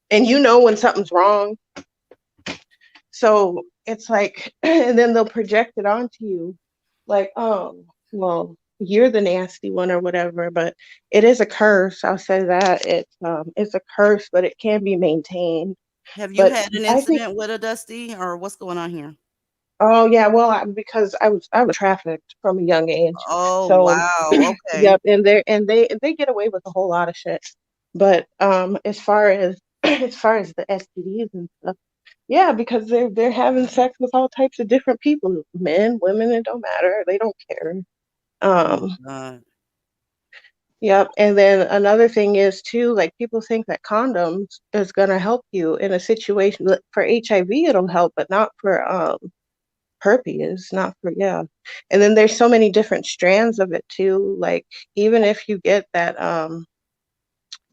and you know when something's wrong. So it's like, and then they'll project it onto you, like, oh, well, you're the nasty one or whatever. But it is a curse. I'll say that it's a curse, but it can be maintained. Have you But had an I think, incident with a Dusty or what's going on here? oh yeah, well, because I was trafficked from a young age, Oh, so wow. Okay. yep, and they get away with a whole lot of shit. But as far as as far as the STDs and stuff, yeah, because they're having sex with all types of different people, men, women, it don't matter. They don't care. Oh my Um, God. yep. And then another thing is too, like people think that condoms is gonna help you in a situation for HIV. It'll help, but not for herpes, not for yeah. And then there's so many different strands of it too. Like even if you get that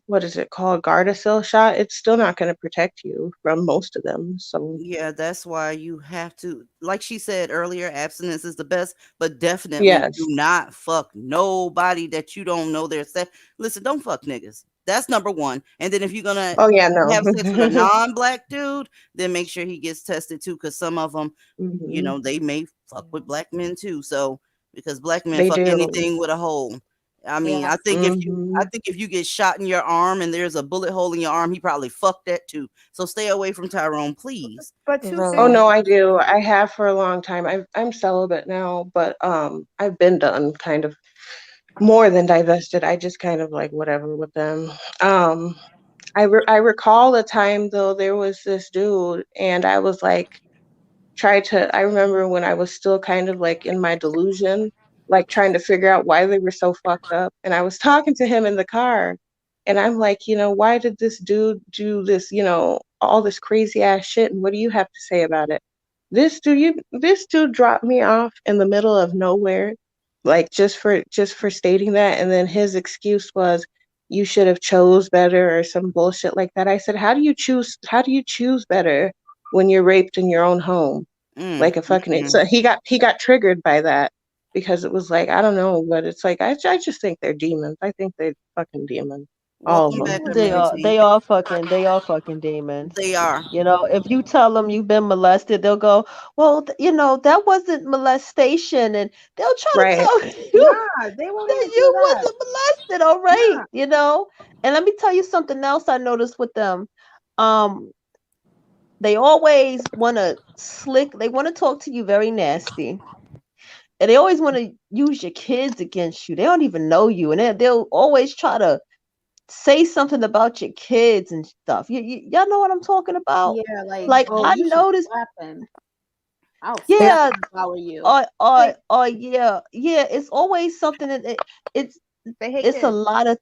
what is it called, Gardasil shot, it's still not going to protect you from most of them. So Yeah, that's why you have to, like she said earlier, abstinence is the best, but definitely do yes. not fuck nobody that you don't know their sex. Listen, don't fuck niggas. That's number one. And then if you're gonna Oh yeah, no. have sex with a non-black dude, then make sure he gets tested too, because some of them, Hmm. they may fuck with black men too. So because black men They fuck do. anything with a hole. I mean, Yeah. I Hmm. think if you get shot in your arm and there's a bullet hole in your arm, he probably fucked that too. So stay away from Tyrone, please. But two Oh things. Really? no, I do. I have for a long time. I'm celibate now, but I've been done kind of more than divested. I just kind of like whatever with them. Um, I recall a time though there was this dude, and I was like I remember when I was still kind of like in my delusion, like trying to figure out why they were so fucked up. And I was talking to him in the car, and I'm like, why did this dude do this, all this crazy ass shit? And what do you have to say about it? This dude dropped me off in the middle of nowhere, like just for stating that. And then his excuse was, you should have chose better or some bullshit like that. I said, how do you choose better when you're raped in your own home? Mm, Like a mm, fucking it. mm. So he got triggered by that because it was like, I don't know, but it's like I just think they're demons. I think they're fucking demons. All of Welcome them. back, They are community. they are fucking demons. They are. You know, if you tell them you've been molested, they'll go, well, that wasn't molestation, and they'll try to Right. tell you Nah, they won't that even say you that. wasn't molested, all right, Nah. And let me tell you something else I noticed with them. Um, they always want to they want to talk to you very nasty, and they always want to use your kids against you. They don't even know you, and they'll always try to say something about your kids and stuff. Y'all know what I'm talking about? Yeah, like, Like oh, I you should noticed, slap him. I'll slap It's yeah, him if I were you. Like, yeah, yeah. It's always something that it's they hate it's a kids. lot of,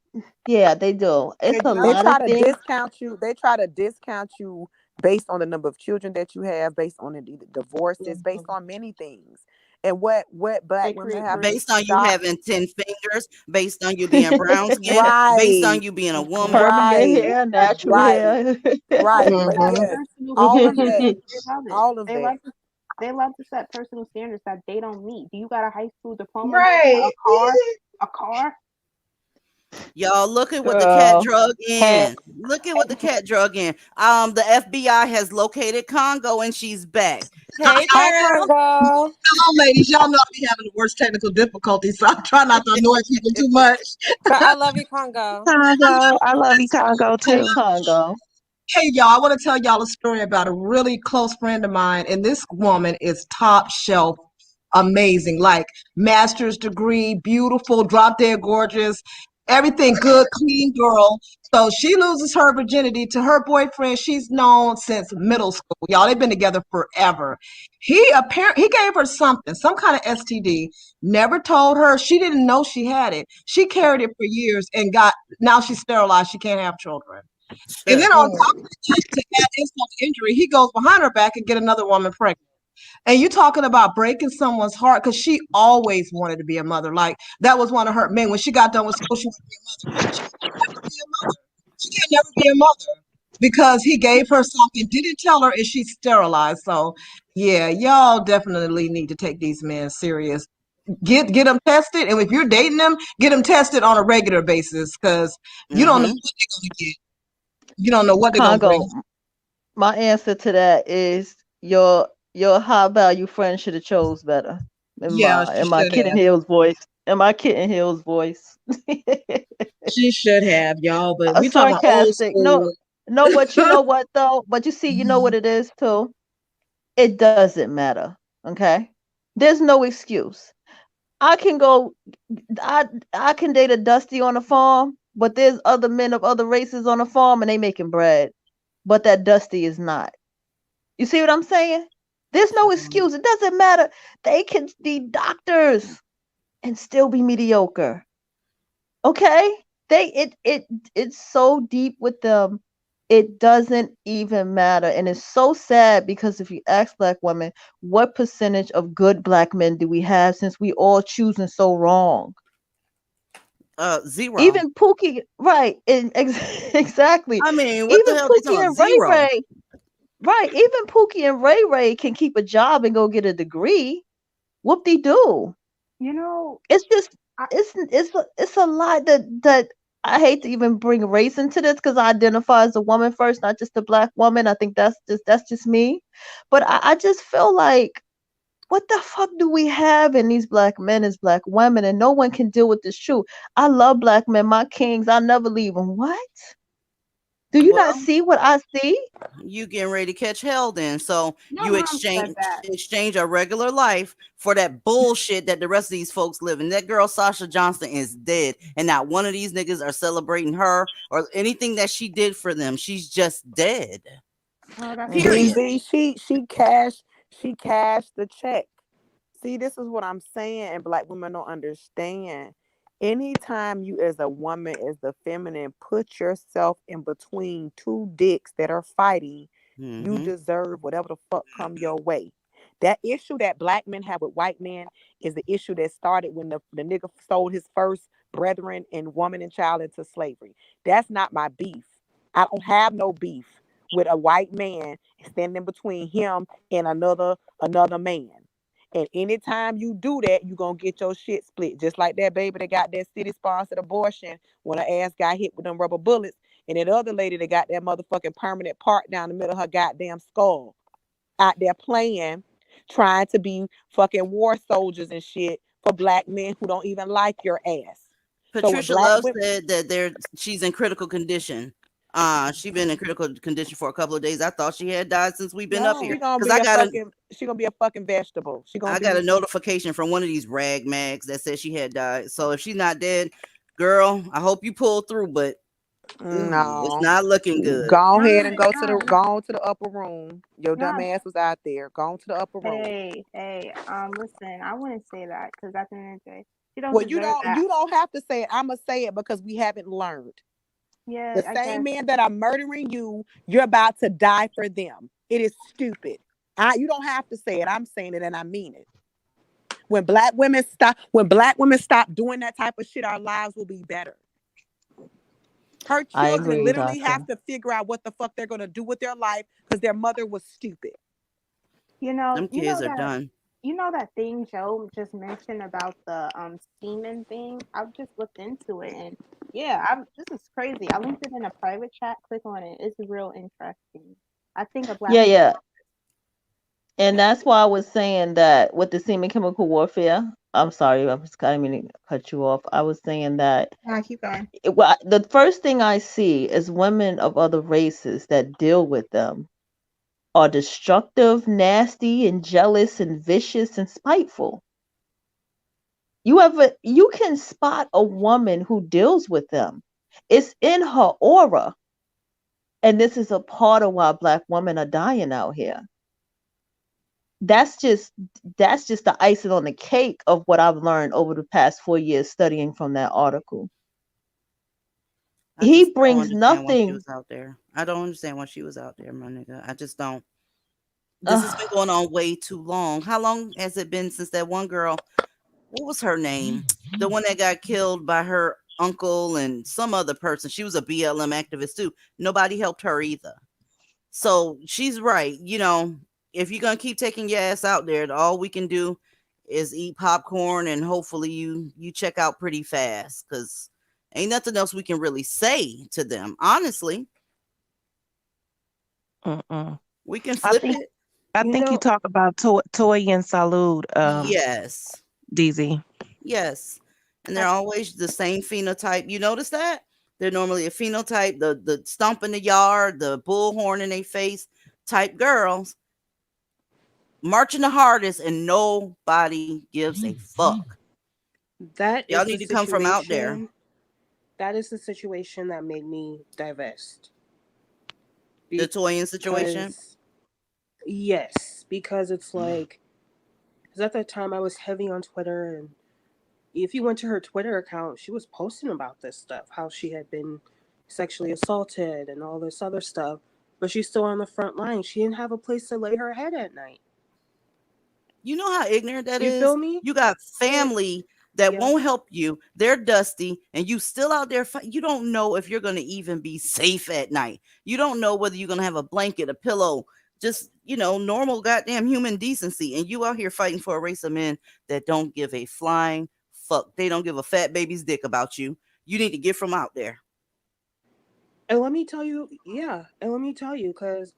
yeah, they do. It's Their a they job lot is of try to things. discount you. They try to discount you based on the number of children that you have, based on the divorces, based on many things. And what black They women create have to pressure. Based on you stop. having 10 fingers, based on you being brown skinned, based Right, on you being a woman. Permanent right, hair, natural right, hair. right. But that's Yes, personal all of standards. that, They love it. all of They that. love to. They love to set personal standards that they don't meet. Do you got a high school diploma? Do you got Right. a car? A car? Y'all look at what the cat Girl, drug hat. in. Look at what the cat drug in. The FBI has located Congo and she's back. Hey Hi, girl. Congo. Hello, ladies. Y'all know I be having the worst technical difficulties, so I try not to annoy people too much. I love you, Congo. Congo. I love you, Congo, Hey, too. Congo. hey, y'all. I want to tell y'all a story about a really close friend of mine, and this woman is top shelf amazing, like master's degree, beautiful, drop dead gorgeous, everything good, clean girl. So she loses her virginity to her boyfriend she's known since middle school. Y'all, they've been together forever. He gave her something, some kind of STD. Never told her. She didn't know she had it. She carried it for years and now she's sterilized. She can't have children. And then on top of that, to add insult to injury, he goes behind her back and get another woman pregnant. And you talking about breaking someone's heart because she always wanted to be a mother. Like that was one of her men. When she got done with school, she wanted to be a mother. She can never be a mother. She can never be a mother because he gave her something, didn't tell her, and she's sterilized. So yeah, y'all definitely need to take these men serious. Get them tested, and if you're dating them, get them tested on a regular basis because you don't know Mm-hmm. what they're gonna get. You don't know what they're gonna bring. Congo. My answer to that is your high value friend should have chose better. Yeah, she In my should Kitten have. Hills voice. In my Kitten Hills voice. She should have, y'all. But we talking about old Sarcastic. No, school. no, but you know what though? But you see, you know what it is too? It doesn't matter. Okay? There's no excuse. I can go I can date a Dusty on a farm, but there's other men of other races on a farm and they making bread. But that Dusty is not. You see what I'm saying? There's no excuse. It doesn't matter. They can be doctors and still be mediocre. Okay? It's so deep with them. It doesn't even matter. And it's so sad because if you ask black women, what percentage of good black men do we have since we all choosing so wrong? Zero. Even Pookie, right? Exactly. I mean, what the Even hell they Pookie talking about? and Ray Zero. Ray, right? Even Pookie and Ray Ray can keep a job and go get a degree. Whoop de doo. You know, It's just I, it's a lot that I hate to even bring race into this because I identify as a woman first, not just a black woman. I think that's just me. But I just feel like what the fuck do we have in these black men as black women and no one can deal with this truth. I love black men, my kings. I'll never leave them. What? Do you not Well, see what I see? you getting ready to catch hell then. So my you mom said that. exchange a regular life for that bullshit that the rest of these folks live in. That girl Sasha Johnson is dead, and not one of these niggas are celebrating her or anything that she did for them. She's just dead. Oh, that's Period. sad. DV, she cashed the check. See, this is what I'm saying, and black women don't understand. Anytime you, as a woman, as the feminine, put yourself in between two dicks that are fighting, you Mm-hmm. deserve whatever the fuck come your way. That issue that black men have with white men is the issue that started when the nigga sold his first brethren and woman and child into slavery. That's not my beef. I don't have no beef with a white man standing between him and another man. And anytime you do that, you gonna get your shit split. Just like that baby that got that city sponsored abortion when her ass got hit with them rubber bullets. And that other lady that got that motherfucking permanent part down the middle of her goddamn skull out there playing, trying to be fucking war soldiers and shit for black men who don't even like your ass. So when Patricia black Love women, said that she's in critical condition. She been in critical condition for a couple of days. I thought she had died since we've been up No. here she gonna because be a fucking she gonna be a fucking vegetable. She gonna I got be a notification from one of these rag mags that said she had died. So if she's not dead, girl, I hope you pull through, but ooh, it's no. not looking good. Go ahead and Not, go to the not, go not, on to the upper room. Your dumb not. ass was out there. Go on to the upper room. Hey. Listen, I wouldn't say that because at the end of the day, she don't Well, you deserve don't that. you don't have to say it. I'ma say it because we haven't learned. Yeah, The I same guess. men that are murdering you, you're about to die for them. It is stupid. You don't have to say it. I'm saying it and I mean it. When black women stop doing that type of shit, our lives will be better. Her I children agree, literally doctor. have to figure out what the fuck they're gonna do with their life because their mother was stupid. You know, Them kids are done. you know that thing Joe just mentioned about the semen thing. I've just looked into it and yeah, this is crazy. I linked it in a private chat. Click on it. It's real interesting. I think a black Yeah, woman. yeah. And that's why I was saying that with the semen chemical warfare, I'm sorry, I didn't mean to cut you off. I was saying that Keep going. the first thing I see is women of other races that deal with them are destructive, nasty, and jealous, and vicious, and spiteful. You can spot a woman who deals with them. It's in her aura. And this is a part of why black women are dying out here. That's just the icing on the cake of what I've learned over the past 4 years studying from that article. I He just don't brings understand why she nothing. was out there. I don't understand why she was out there, my nigga. I just don't. This has been Ugh, going on way too long. How long has it been since that one girl, what was her name? The one that got killed by her uncle and some other person. She was a BLM activist too. Nobody helped her either. So she's right. If you're gonna keep taking your ass out there, all we can do is eat popcorn and hopefully you check out pretty fast because ain't nothing else we can really say to them. Honestly, mm-mm. we can I flip think it. I You think you know, talk about Toy and Salud, Yes. DZ. Yes. And they're always the same phenotype. You notice that? They're normally a phenotype, the stomp in the yard, the bullhorn in their face type girls, marching the hardest, and nobody gives a fuck. that Y'all is need the to come from out there. situation. That is the situation that made me divest. The Toyin situation. Because, yes, because it's like, because at that time I was heavy on Twitter, and if you went to her Twitter account, she was posting about this stuff, how she had been sexually assaulted and all this other stuff. But she's still on the front line. She didn't have a place to lay her head at night. You know how ignorant that You feel is? me? You got But family that yeah, won't help you. They're dusty, and you still out there. You don't know if you're going to even be safe at night. You don't know whether you're going to have a blanket, a pillow, just, normal goddamn human decency. And you out here fighting for a race of men that don't give a flying fuck. They don't give a fat baby's dick about you. You need to get from out there. and let me tell you, yeah, and let me tell you, because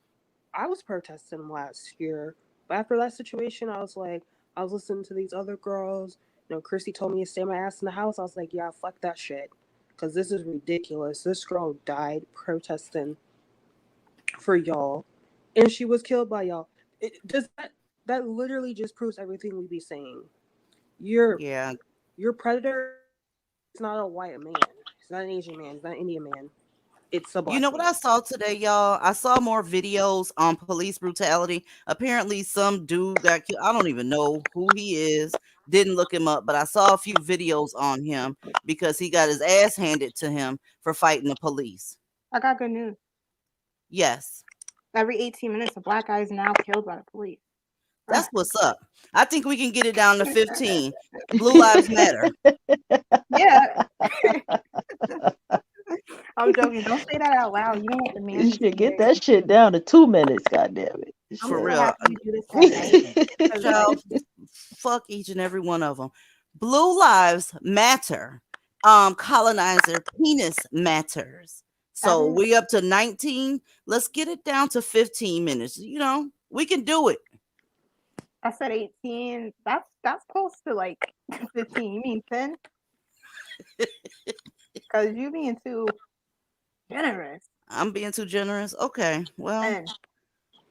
I was protesting last year, but after that situation, I was listening to these other girls. Chrissy told me to stay my ass in the house. I was like, yeah, fuck that shit, because this is ridiculous. This girl died protesting for y'all, and she was killed by y'all. Does that literally just proves everything we be saying? Your Yeah. your predator is not a white man. It's not an Asian man. It's not an Indian man. It's a You black know what I man. saw today, y'all? I saw more videos on police brutality. Apparently, some dude got killed. I don't even know who he is. Didn't look him up, but I saw a few videos on him because he got his ass handed to him for fighting the police. I got good news. Yes, Every 18 minutes, a black guy is now killed by the police. that's what's up. I think we can get it down to 15. Blue Lives Matter. Yeah, I'm joking. Don't say that out loud. You don't want the You mammies should to get hear. that shit down to 2 minutes, goddamn it. I'm For Shit. so real. happy to do this at night because, like, Child, fuck each and every one of them. Blue lives matter. Colonizer penis matters. that So is. we up to 19. Let's get it down to 15 minutes. We can do it. I said 18. That's close to like 15. You mean 10? Because you being too generous. I'm being too generous. Okay. Well, 10.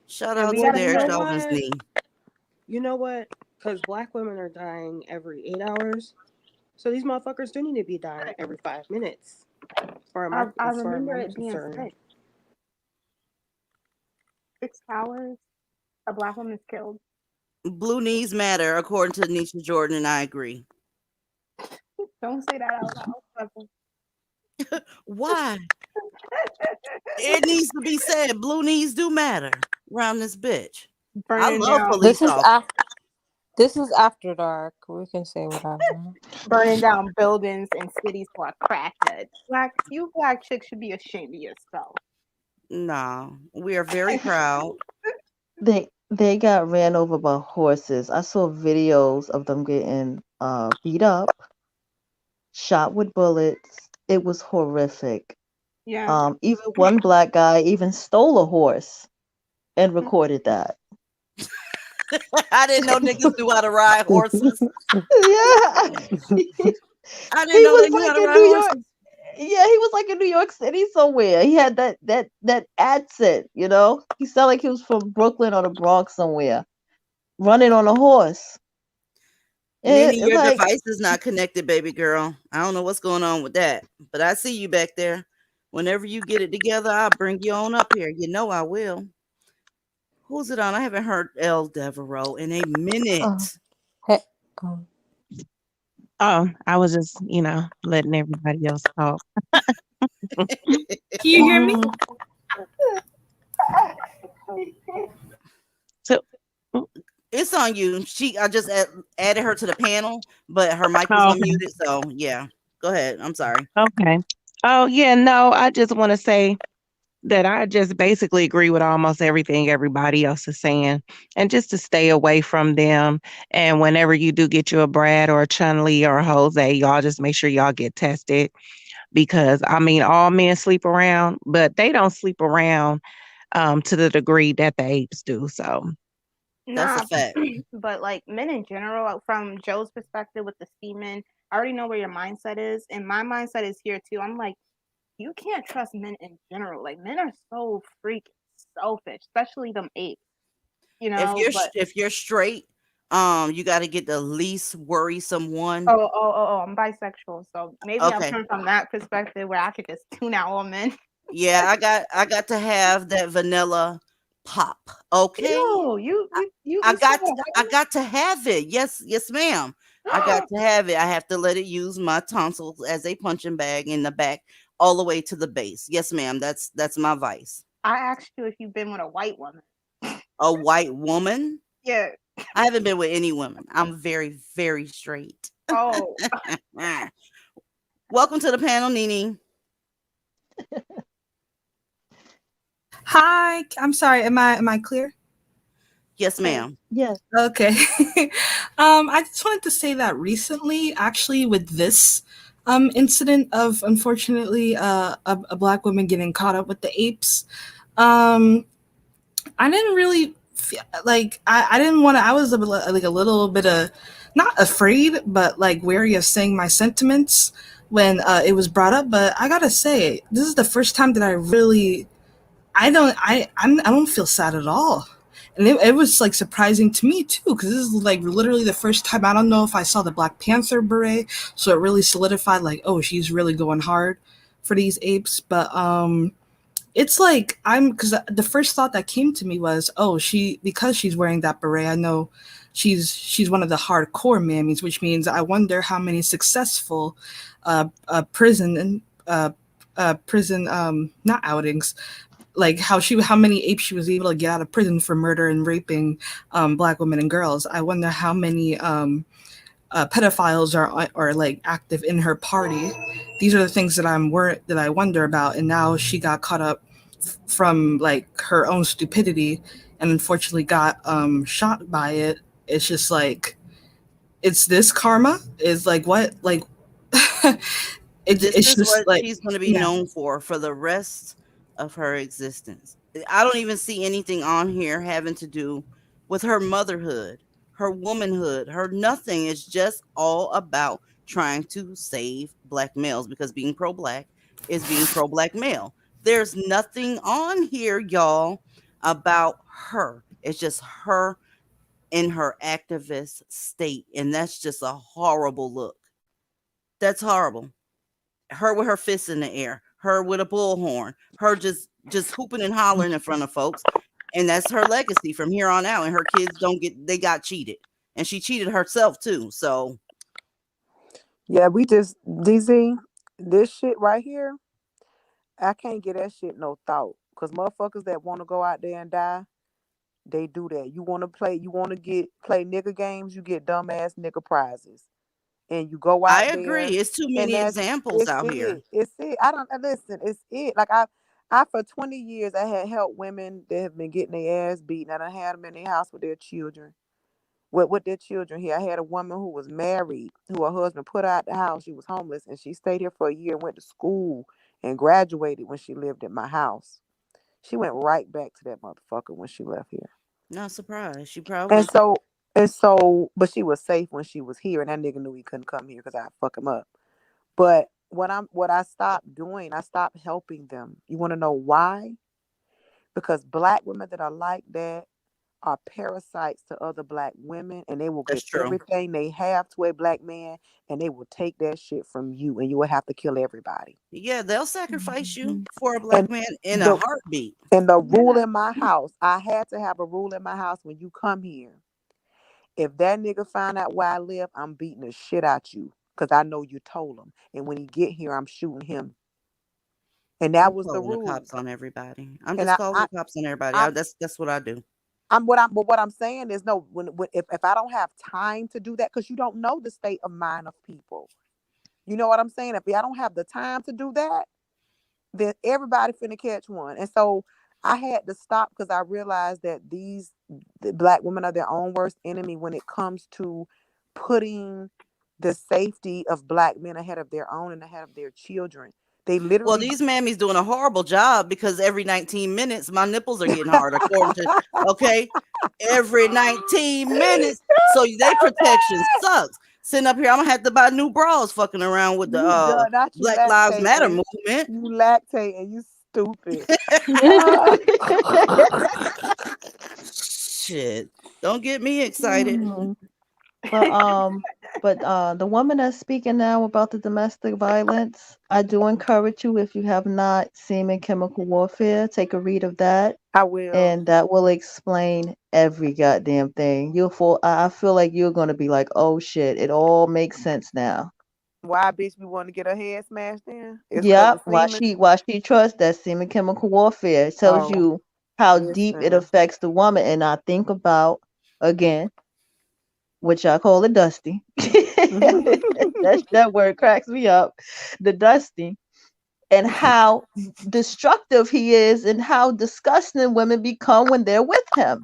shout And out we to gotta You Derek know start. Chauvin's what? knee. You know what? Because black women are dying every 8 hours. So these motherfuckers do need to be dying every 5 minutes. I As far as remember I'm it being concerned. 6. 6 hours. A black woman's killed. Blue knees matter, according to Nisha Jordan, and I agree. Don't say that out loud. Why? It needs to be said. Blue knees do matter around this bitch. I burning love down, police officers. This is after dark. We can say whatever. burning down buildings in cities for a crackhead. You black chicks should be ashamed of yourself. No, we are very proud. They got ran over by horses. I saw videos of them getting beat up, shot with bullets. It was horrific. Yeah. Even one black guy even stole a horse and recorded that. I didn't know niggas knew how to ride horses. Yeah. I didn't He know they was knew how like to in ride New York. horses. Yeah, he was like in New York City somewhere. He had that accent, you know. He sounded like he was from Brooklyn or the Bronx somewhere, running on a horse. Nene, It your like device is not connected, baby girl. I don't know what's going on with that, but I see you back there. Whenever you get it together, I'll bring you on up here. You know I will. Who's it on? I haven't heard El Devereaux in a minute. Hey, oh. Oh, I was just, letting everybody else talk. Can you hear me? So, It's on you. I just added her to the panel, but her mic was okay. unmuted. So yeah, go ahead. I'm sorry. Okay. Oh, yeah, no, I just want to say that I just basically agree with almost everything everybody else is saying, and just to stay away from them. And whenever you do get you a Brad or a Chun-Li or a Jose, y'all just make sure y'all get tested, because I mean, all men sleep around, but they don't sleep around to the degree that the apes do. So, That's a Nah, fact. but like men in general, from Joe's perspective with the semen, I already know where your mindset is, and my mindset is here too. I'm like, you can't trust men in general. Like men are so freaking selfish, especially them apes. But If you're straight, you got to get the least worrisome one. I'm bisexual, so maybe I'll Okay. turn from that perspective where I could just tune out all men. Yeah, I got to have that vanilla pop. Okay. Yo, I you got saw that I got to have it. Yes, ma'am. I got to have it. I have to let it use my tonsils as a punching bag in the back all the way to the base. Yes, ma'am. That's my vice. I asked you if you've been with a white woman. A white woman? Yeah. I haven't been with any woman. I'm very, very straight. Oh. Welcome to the panel, Nene. Hi, I'm sorry. Am I clear? Yes, ma'am. Yes. Okay. I just wanted to say that recently, actually, with this incident of unfortunately a black woman getting caught up with the apes, I didn't really feel like I didn't want to. I was like a little bit of not afraid, but like wary of saying my sentiments when it was brought up. But I gotta say, this is the first time that I really I don't feel sad at all. And it was like surprising to me too, because this is like literally the first time. I don't know if I saw the Black Panther beret, so it really solidified like, oh, she's really going hard for these apes. But it's like because the first thought that came to me was, oh, because she's wearing that beret, I know she's one of the hardcore mammies, which means I wonder how many successful prison not outings, like how many apes she was able to get out of prison for murder and raping black women and girls. I wonder how many pedophiles are like active in her party. These are the things that I wonder about. And now she got caught up from like her own stupidity, and unfortunately got shot by it. It's just like, it's this karma is like what like. This it's is just what like, she's going to be yeah. known for the rest of her existence. I don't even see anything on here having to do with her motherhood, her womanhood, her nothing. It's just all about trying to save black males, because being pro-black is being pro-black male. There's nothing on here, y'all, about her. It's just her in her activist state, and that's just a horrible look. That's horrible. Her with her fists in the air, her with a bullhorn, her just hooping and hollering in front of folks, and that's her legacy from here on out. And her kids they got cheated, and she cheated herself too. So Yeah, we just DZ. This shit right here, I can't get that shit no thought. Cause motherfuckers that want to go out there and die, they do that. You want to get play nigga games, you get dumbass nigga prizes, and you go I out agree. there, It's too and many that's examples it's out here. it. It's it. I don't listen. It's it. Like I for 20 years I had helped women that have been getting their ass beaten. I done had them in their house with their children. With their children here. I had a woman who was married, who her husband put her out the house. She was homeless, and she stayed here for a year and went to school and graduated when she lived at my house. She went right back to that motherfucker when she left here. Not surprised. She probably And went to. so and so, but she was safe when she was here, and that nigga knew he couldn't come here because I'd fuck him up. But what I stopped doing, I stopped helping them. You want to know why? Because black women that are like that are parasites to other black women, and they will That's give true. everything they have to a black man, and they will take that shit from you, and you will have to kill everybody. Yeah, they'll sacrifice you Mhm. for a And black man in a the heartbeat. rule Yeah. in my house, I had to have a rule in my house when you come here. If that nigga find out where I live, I'm beating the shit out you. Cause I know you told him. And when he get here, I'm shooting him. And that I'm was the calling the rule. cops on everybody. I'm And just calling the cops on everybody. I'm That's what I do. what I'm saying is no, when if I don't have time to do that, because you don't know the state of mind of people. You know what I'm saying? If I don't have the time to do that, then everybody finna catch one. And so I had to stop because I realized that the black women are their own worst enemy when it comes to putting the safety of black men ahead of their own and ahead of their children. They Well, literally these mammies doing a horrible job because every 19 minutes my nipples are getting hard, according to okay, every 19 minutes. So they protection sucks. Sitting up here, I'm gonna have to buy new bras fucking around with the you done not you Black Lives Matter lactating. movement. You lactating, you stupid. Shit. Don't get me excited. Mhm. But the woman that's speaking now about the domestic violence, I do encourage you, if you have not seen in Chemical Warfare, take a read of that, I will. and that will explain every goddamn thing. I feel like you're gonna be like, oh shit, it all makes sense now. Why bitch we want to get her head smashed in? It's because Yep, of semen. why she trusts that semen chemical warfare. It tells Oh, you how deep it listen. affects the woman. And I think about, again, which I call it Dusty. That word cracks me up. The Dusty. And how destructive he is and how disgusting women become when they're with him.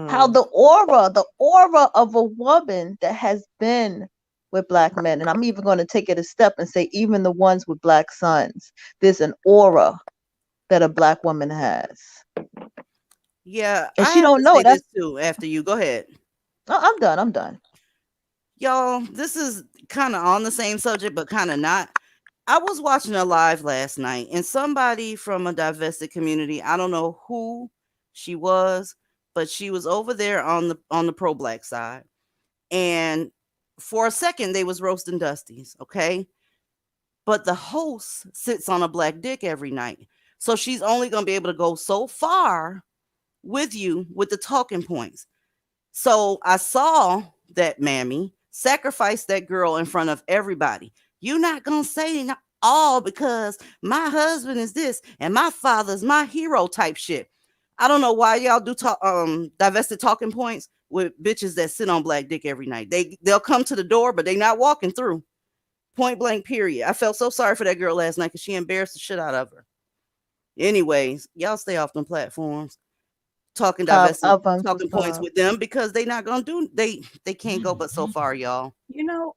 How Mm. the aura of a woman that has been with black men, and I'm even going to take it a step and say even the ones with black sons, there's an aura that a black woman has. Yeah, And I she have don't to know say it. That's this too after you. Go ahead. I'm done. I'm done. Y'all, this is kind of on the same subject, but kind of not. I was watching a live last night and somebody from a divested community, I don't know who she was, but she was over there on the pro black side. And for a second they was roasting Dusties, okay? But the host sits on a black dick every night. So she's only going to be able to go so far with you with the talking points. So I saw that mammy sacrifice that girl in front of everybody. You're not gonna say all because my husband is this and my father's my hero type shit. I don't know why y'all do talk divested talking points with bitches that sit on black dick every night. They'll come to the door, but they not walking through. Point blank, period. I felt so sorry for that girl last night because she embarrassed the shit out of her. Anyways, y'all stay off them platforms talking divested I've talking points stop. with them because they not gonna do they can't go but so far, y'all. You know,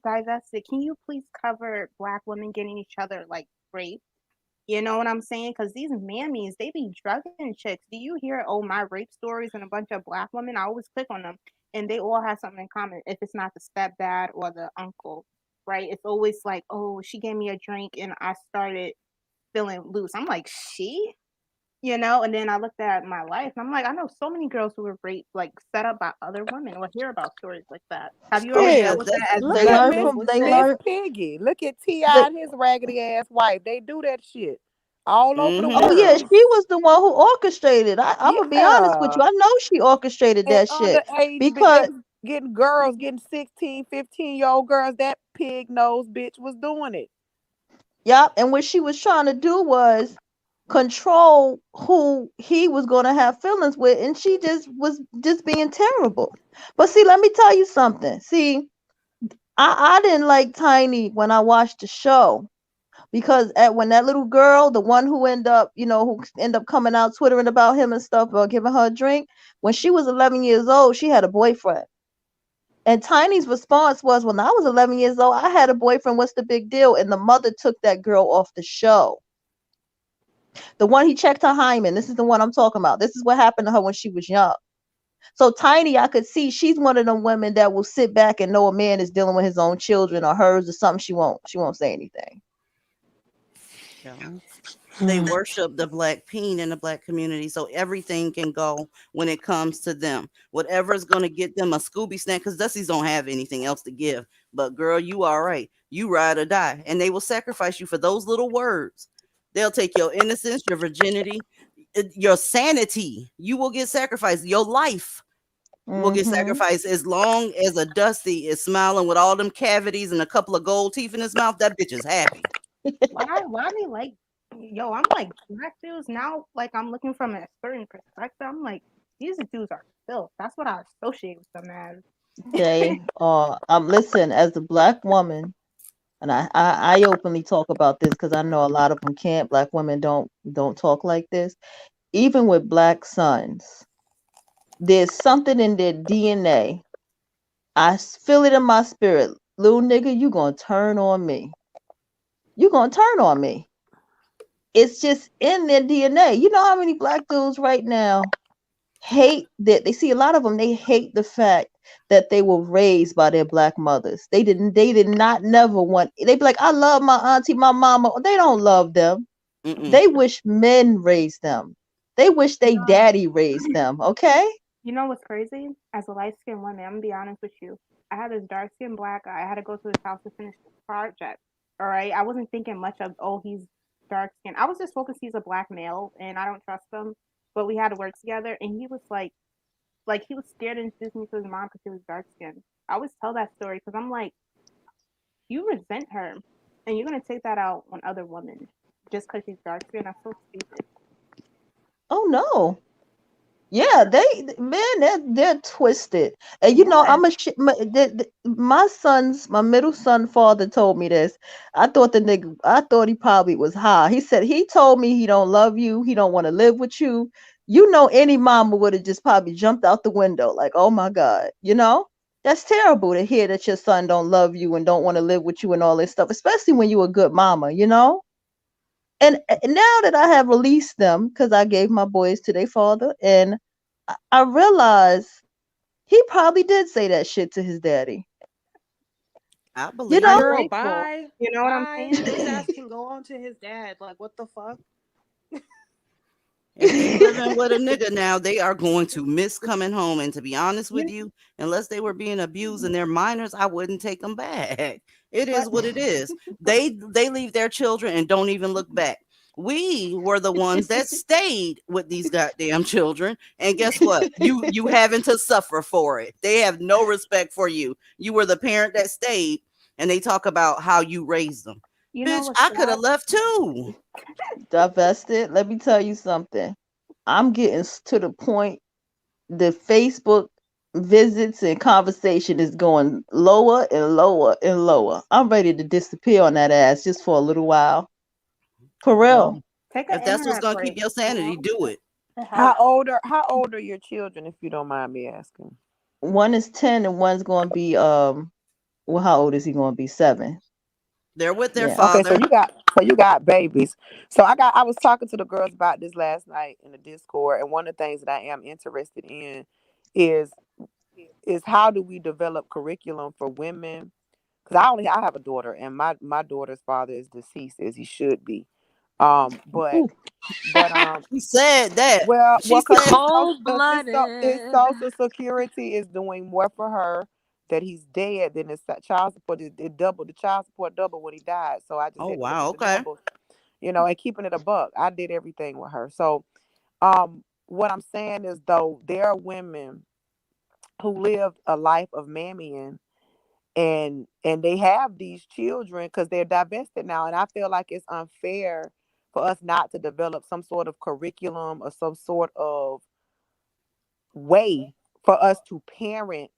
divested. Can you please cover black women getting each other like raped? You know what I'm saying? Because these mammies, they be drugging chicks. Do you hear, oh, my rape stories and a bunch of black women? I always click on them, and they all have something in common. If it's not the stepdad or the uncle, right? It's always like, oh, she gave me a drink and I started feeling loose. I'm like, she? You know? And then I looked at my life and I'm like, I know so many girls who were raped, like set up by other women or hear about stories like that. Have you Oh ever yeah, dealt Shit. with that's that as Look They at black learn women? from they Miss learn Piggy. Look at they T.I. and his raggedy ass wife. They do that shit all over the Oh mm-hmm. yeah, world. she was the one who orchestrated. I'm gonna be honest with Yeah. you. I know she orchestrated And that shit underage, because they was getting girls, getting 16, 15-year-old girls. That pig nose bitch was doing it. Yep. And what she was trying to do was control who he was going to have feelings with. And she just was just being terrible. But see, let me tell you something. See, I didn't like Tiny when I watched the show because when that little girl, the one who ended up coming out twittering about him and stuff or giving her a drink, when she was 11 years old, she had a boyfriend. And Tiny's response was, when I was 11 years old, I had a boyfriend. What's the big deal? And the mother took that girl off the show. The one he checked her hymen. This is the one I'm talking about. This is what happened to her when she was young. So Tiny, I could see she's one of them women that will sit back and know a man is dealing with his own children or hers or something. She won't say anything. Yeah. They worship the black peen in the black community, so everything can go when it comes to them. Whatever is going to get them a Scooby snack, because Dusty's don't have anything else to give. But girl, you all right. You ride or die, and they will sacrifice you for those little words. They'll take your innocence, your virginity, your sanity. You will get sacrificed. Your life will get Mm-hmm. sacrificed as long as a Dusty is smiling with all them cavities and a couple of gold teeth in his mouth. That bitch is happy. Why they like, yo, I'm like, black dudes now, like, I'm looking from a certain perspective. I'm like, these dudes are filth. That's what I associate with them as. They are. Listen, as a black woman, and I openly talk about this because I know a lot of them can't. Black women don't talk like this. Even with black sons, there's something in their DNA. Feel it in my spirit. Little nigga, you gonna turn on me. You gonna turn on me. It's just in their DNA. You know how many black dudes right now hate that they see a lot of them, they hate the fact that they were raised by their black mothers. They did not never want, they be like, I love my auntie, my mama. They don't love them. Mm-mm. They wish men raised them. They wish they No. daddy raised them. Okay. You know what's crazy? As a light skinned woman, I'm gonna be honest with you. I had this dark skinned black guy. I had to go to his house to finish this project. All right. I wasn't thinking much of, oh, he's dark skinned. I was just focused he's a black male and I don't trust him. But we had to work together and he was like he was scared to introduce me to his mom because he was dark skinned. I always tell that story because I'm like, you resent her and you're gonna take that out on other women just because she's dark skinned. That's so stupid. Oh no. Yeah, they're twisted. And Yeah. my middle son father told me this. I thought he probably was high. He said he told me he don't love you, he don't want to live with you. Any mama would have just probably jumped out the window like, "Oh my God." That's terrible to hear that your son don't love you and don't want to live with you and all this stuff, especially when you're a good mama. And now that I have released them, because I gave my boys to their father, and I realize he probably did say that shit to his daddy. I You believe know? it. Girl, Grateful. bye. You know what I'm Bye. saying? His ass can go on to his dad. Like, what the fuck? If they living with a nigga now, they are going to miss coming home. And to be honest with You, you, unless they were being abused and they're minors, I wouldn't take them back. It but is what it is. They leave their children and don't even look back. We were the ones that stayed with these goddamn children, and guess what? You having to suffer for it. They have no respect for you. You were the parent that stayed, and they talk about how you raised them. you know Bitch, what's I could sad? have left too. Divested. Let me tell you something. I'm getting to the point the Facebook visits and conversation is going lower and lower and lower. I'm ready to disappear on that ass just for a little while. For Well, real. Take an if that's what's internet gonna keep break. your You sanity, know, do it. it How helps. old are how old are your children, if you don't mind me asking? One is 10 and one's going to be well, how old is he going to be? 7. They're with their Yeah. Okay, so father. you got babies. So I was talking to the girls about this last night in the Discord, and one of the things that I am interested in is is how do we develop curriculum for women? Because I have a daughter, and my daughter's father is deceased, as he should be. Um, but Ooh. but She said that. She because said, Cold his blooded. social security is doing more for her that he's dead than his child support. It doubled, the child support doubled when he died. So I just "Oh had to look wow, at the okay." numbers, and keeping it a buck. I did everything with her. So what I'm saying is, though, there are women who lived a life of mammying, and they have these children because they're divested now. And I feel like it's unfair for us not to develop some sort of curriculum or some sort of way for us to parent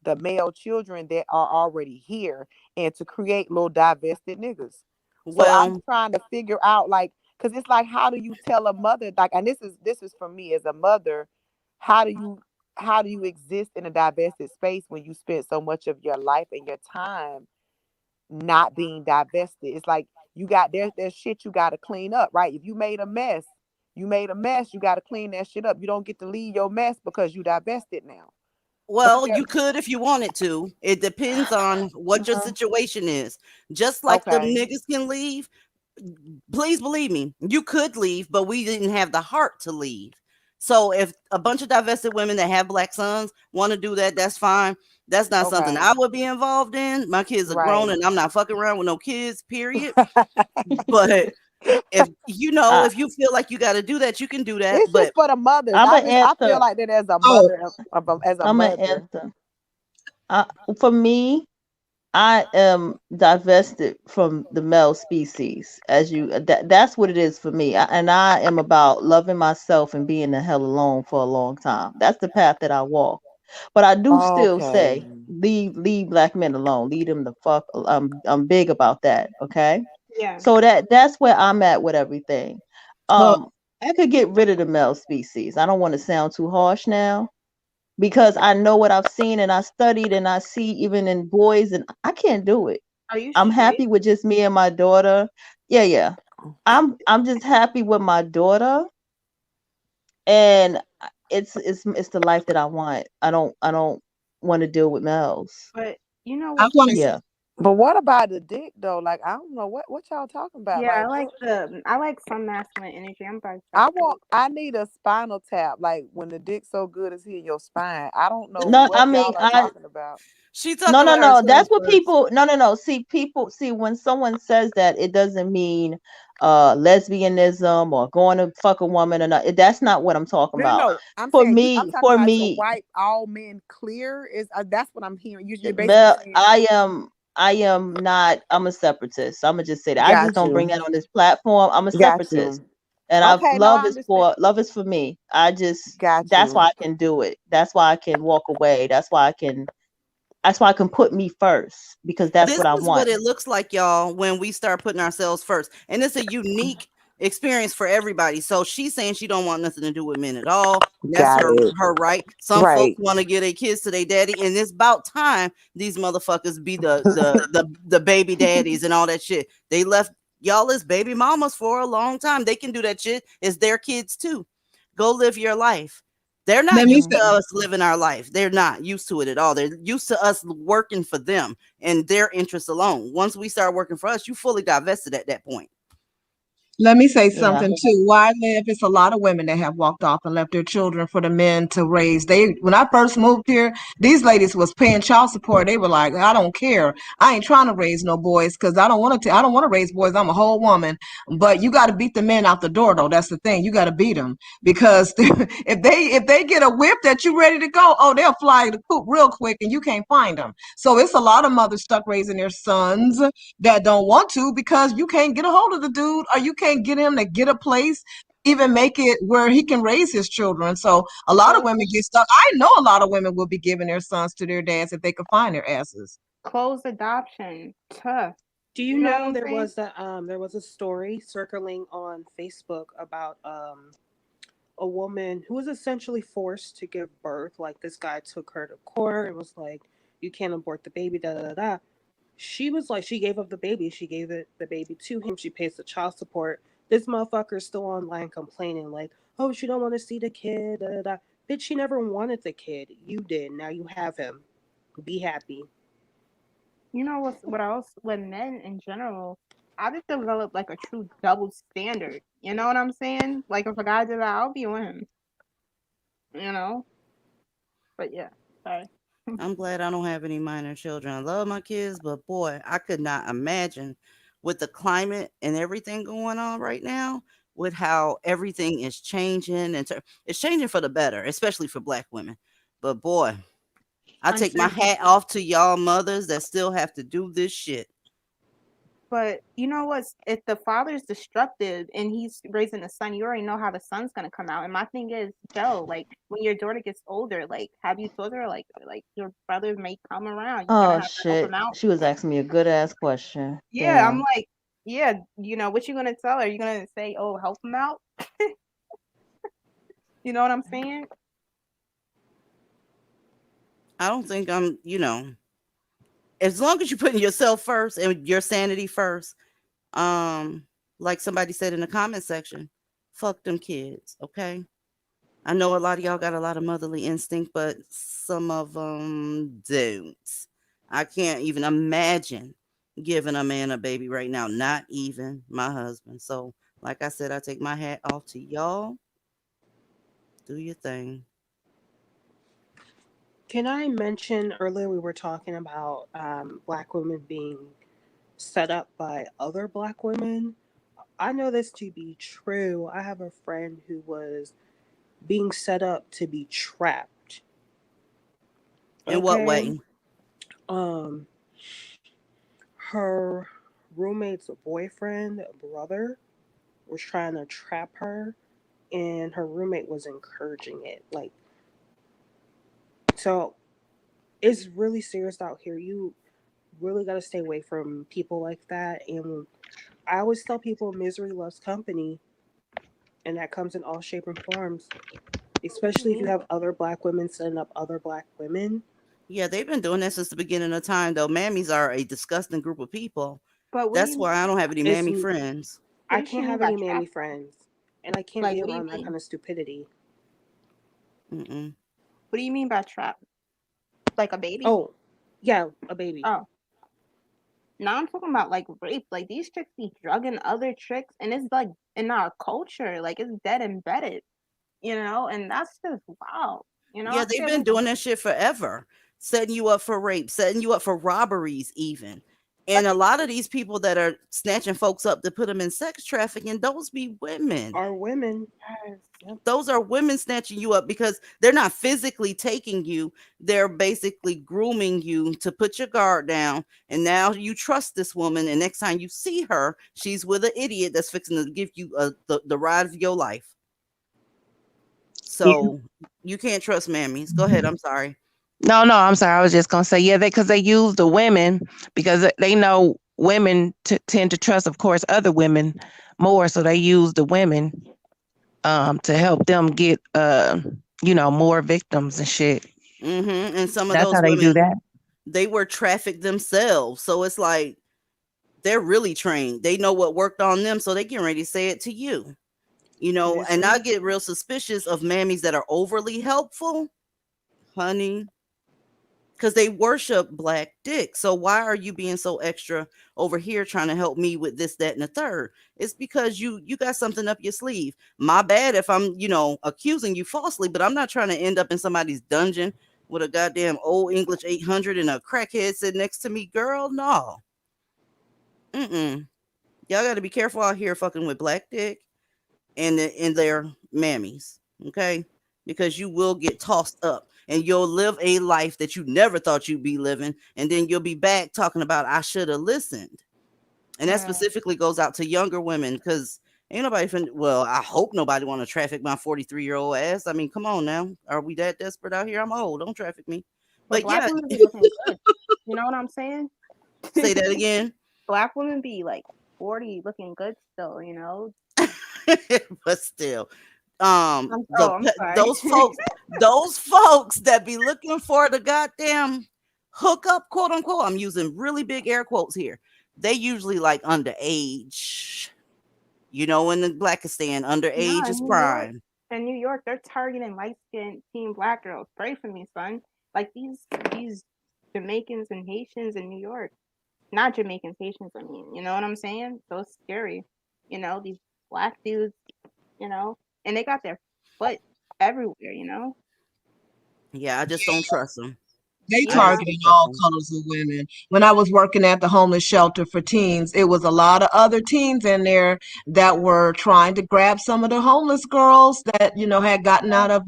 the male children that are already here and to create little divested niggas. So I'm Well, trying to figure out, like, because it's like, how do you tell a mother, like, and this is for me as a mother, how do you how do you exist in a divested space when you spend so much of your life and your time not being divested? It's like you got there's shit you got to clean up, right? If you made a mess, you got to clean that shit up. You don't get to leave your mess because you divested now. Because well, you could if you wanted to. It depends on what your uh situation is. Just like the okay, niggas can leave, please believe me, you could leave, but we didn't have the heart to leave. So if a bunch of divested women that have black sons want to do that, that's fine. That's not something okay, I would be involved in. My kids are grown right. and I'm not fucking around with no kids, period. But if I, if you feel like you got to do that, you can do that. It's just But for the mothers. I'm I an just I feel answer. like that as a Oh, mother, as a I'm an mother. answer. I, for me, I am divested from the male species, as you. That's what it is for me. And I am about loving myself and being the hell alone for a long time. That's the path that I walk. But I do still Okay. say, leave black men alone. Leave them the fuck. I'm big about that. Okay. Yeah. So that's where I'm at with everything. well, Um, I could get rid of the male species. I don't want to sound too harsh now because I know what I've seen and I studied and I see even in boys, and I can't do it. Are you I'm straight? happy with just me and my daughter. Yeah, yeah. I'm just happy with my daughter, and it's the life that I want. I don't want to deal with males. But you know I what's want to. Yeah. crazy? But what about the dick though? Like, I don't know what y'all talking about. Yeah, Like, what I like some masculine energy. I'm bisexual. I need a spinal tap. Like when the dick's so good it's in your spine. I don't know No, I what mean y'all are I talking about. she no talking no about no. herself That's what first. people. No no no. See people. See when someone says that, it doesn't mean lesbianism or going to fuck a woman or not. That's not what I'm talking No, no, about. no. I'm For saying you. I'm me, talking for about to me, wipe all men clear. Is that's what I'm hearing. You're basically Well, saying, I am not. I'm a separatist. I'm gonna just say that. I just got don't bring you, that on this platform. I'm a got separatist, you. and I Okay, no, love I is understand. for me. I just Got that's why you. I can do it. That's why I can walk away. That's why I can put me first because that's This what I is what want. it looks like, y'all, when we start putting ourselves first. And it's a unique experience for everybody. So she's saying she don't want nothing to do with men at all. That's Got her it. her right. Some folks Right. want to get their kids to their daddy, and it's about time these motherfuckers be the baby daddies and all that shit. They left y'all as baby mamas for a long time. They can do that shit. It's their kids too. Go live your life. They're not Let me used say. to Mhm. us living our life. They're not used to it at all. They're used to us working for them and their interests alone. Once we start working for us, you fully divested at that point. Let me say Yeah. something too. Where I live, it's a lot of women that have walked off and left their children for the men to raise. They, when I first moved here, these ladies was paying child support. They were like, I don't care. I ain't trying to raise no boys because I don't want to. I don't want to raise boys. I'm a whole woman. But you got to beat the men out the door, though. That's the thing. You got to beat them because if they get a whip that you ready to go, oh, they'll fly the coop real quick and you can't find them. So it's a lot of mothers stuck raising their sons that don't want to because you can't get a hold of the dude or you can't get him to get a place, even make it where he can raise his children. So a lot of Close, women get stuck. I know a lot of women will be giving their sons to their dads if they could find their asses. closed adoption. Tough. Do you You know what know I'm saying? there was a story circling on Facebook about a woman who was essentially forced to give birth. Like this guy took her to court and was like, "You can't abort the baby." Da da da. Da. She was like, she gave up the baby. She gave the baby to him. She pays the child support. This motherfucker's still online complaining like, "Oh, she don't want to see the kid." Da da da. Bitch, she never wanted the kid. You did. Now you have him. Be happy. You know what else? With men in general, I just developed like a true double standard. You know what I'm saying? Like if a guy did that, I'll be with him. You know? But yeah, sorry. I'm glad I don't have any minor children. I love my kids, but boy, I could not imagine with the climate and everything going on right now, with how everything is changing and it's changing for the better, especially for black women. But boy, I take my Unfortunately. hat off to y'all mothers that still have to do this shit. But you know what? If the father's destructive and he's raising a son, you already know how the son's gonna come out. And my thing is, Joe, like when your daughter gets older, like have you told her like your brother may come around, you're gonna Oh have to help him shit. out? She was asking me a good ass question. Yeah, I'm Damn. like, yeah, what you gonna tell her? You gonna say, oh, help him out? You know what I'm saying? I don't think I'm, as long as you're putting yourself first and your sanity first, um, like somebody said in the comment section, fuck them kids, okay? I know a lot of y'all got a lot of motherly instinct, but some of them don't. I can't even imagine giving a man a baby right now, not even my husband. So, like I said, I take my hat off to y'all. Do your thing. Can I mention earlier we were talking about black women being set up by other black women? I know this to be true. I have a friend who was being set up to be trapped. In what Okay. way? Um, her roommate's boyfriend, brother, was trying to trap her, and her roommate was encouraging it. Like, so it's really serious out here. You really got to stay away from people like that. And I always tell people misery loves company, and that comes in all shape and forms, especially if you have other black women setting up other black women. Yeah, they've been doing that since the beginning of time, though. Mammies are a disgusting group of people. But what do That's you why I don't have any It's mammy friends. what I does she can't mean have by any mammy trap? friends, and I can't Like be what do you around that mean? kind of stupidity. Mm-mm. What do you mean by trap? Like a baby? Oh, yeah, a baby. Oh. Now I'm talking about like rape. Like these chicks be drugging other chicks, and it's like in our culture, like it's dead embedded, and that's just wow. Yeah, I they've forget been what. doing that shit forever. Setting you up for rape, setting you up for robberies, even. But And a lot of these people that are snatching folks up to put them in sex trafficking, those be women. Are women. yes, Yep. Those are women snatching you up because they're not physically taking you. They're basically grooming you to put your guard down. And now you trust this woman. And next time you see her, she's with an idiot that's fixing to give you the ride of your life. Yeah. So you can't trust mammies. Go ahead. I'm sorry. No, no, I'm sorry. I was just gonna say, yeah, because they use the women because they know women tend to trust, of course, other women more, so they use the women to help them get more victims and shit. And some of That's how those they do women, that. they were trafficked themselves. So it's like they're really trained. They know what worked on them. So they get ready to say it to you. This And I week, get real suspicious of mammies that are overly helpful, honey, because they worship black dick. So why are you being so extra over here trying to help me with this, that, and the third? It's because you got something up your sleeve. My bad if I'm, accusing you falsely, but I'm not trying to end up in somebody's dungeon with a goddamn old English 800 and a crackhead sitting next to me. Girl, no. Mm-mm. Y'all got to be careful out here fucking with black dick and their mammies, okay? Because you will get tossed up and you'll live a life that you never thought you'd be living, and then you'll be back talking about I should have listened. And that Yeah. specifically goes out to younger women because ain't nobody well, I hope nobody want to traffic my 43-year-old ass. I mean, come on now. Are we that desperate out here? I'm old. Don't traffic me. But But black yeah, women be looking good. You know what I'm saying? say that again. Black women be like 40 looking good still. But still, I'm sorry. those folks that be looking for the goddamn hookup, quote unquote, I'm using really big air quotes here, they usually like underage, in the Blackistan, No, underage is in New York. prime. In New York, they're targeting light skinned teen black girls. Pray for me, son. Like these Jamaicans and Haitians in New York. Not Jamaicans, Haitians, I mean. You know what I'm saying? So it's scary. These black dudes, you know, and they got their foot everywhere. Yeah, I just don't trust them. They I just Yeah. targeting don't trust all them. colors of women. When I was working at the homeless shelter for teens, it was a lot of other teens in there that were trying to grab some of the homeless girls that had gotten out of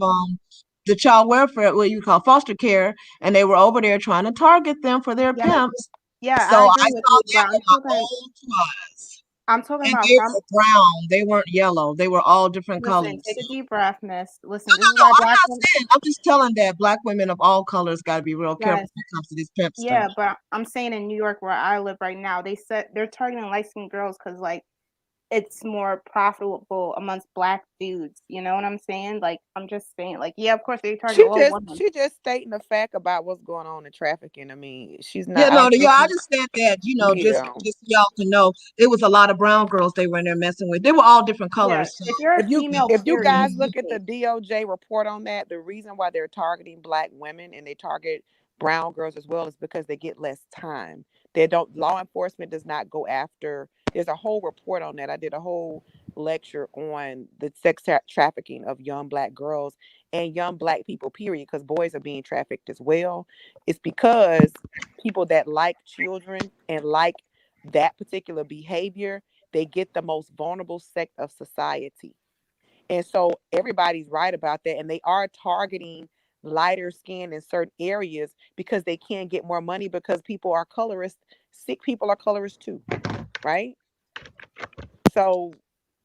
the child welfare, what you call foster care, and they were over there trying to target them for their Yeah, pimps. yeah, So I I agree with saw you, but that with my own two eyes. I'm talking And about they from were brown. They weren't yellow. They were all different listen, colors. take a deep breath, miss. No, Listen, this no, is no. why I'm black not women saying. I'm just telling that black women of all colors got to be real careful yes, when it comes to this pimp stuff. yeah, but I'm saying in New York where I live right now, they said they're targeting light skinned girls because like it's more profitable amongst black dudes. You know what I'm saying? Like I'm just saying, like yeah, of course they target all women. She just stating the fact about what's going on in trafficking. I mean, she's Yeah, not. I no, don't yeah. think I she's. just said that. Yeah. Just so y'all to know, it was a lot of brown girls they were in there messing with. They were all different Yeah, colors. So, if you're a female, If you period, guys mhm. you're look at the safe. DOJ report on that, the reason why they're targeting black women and they target brown girls as well is because they get less time. They don't law enforcement does not go after. There's a whole report on that. I did a whole lecture on the trafficking of young black girls and young black people, period, because boys are being trafficked as well. It's because people that like children and like that particular behavior, they get the most vulnerable sect of society. And so everybody's right about that. And they are targeting lighter skin in certain areas because they can get more money because people are colorist. Sick people are colorist too, right? So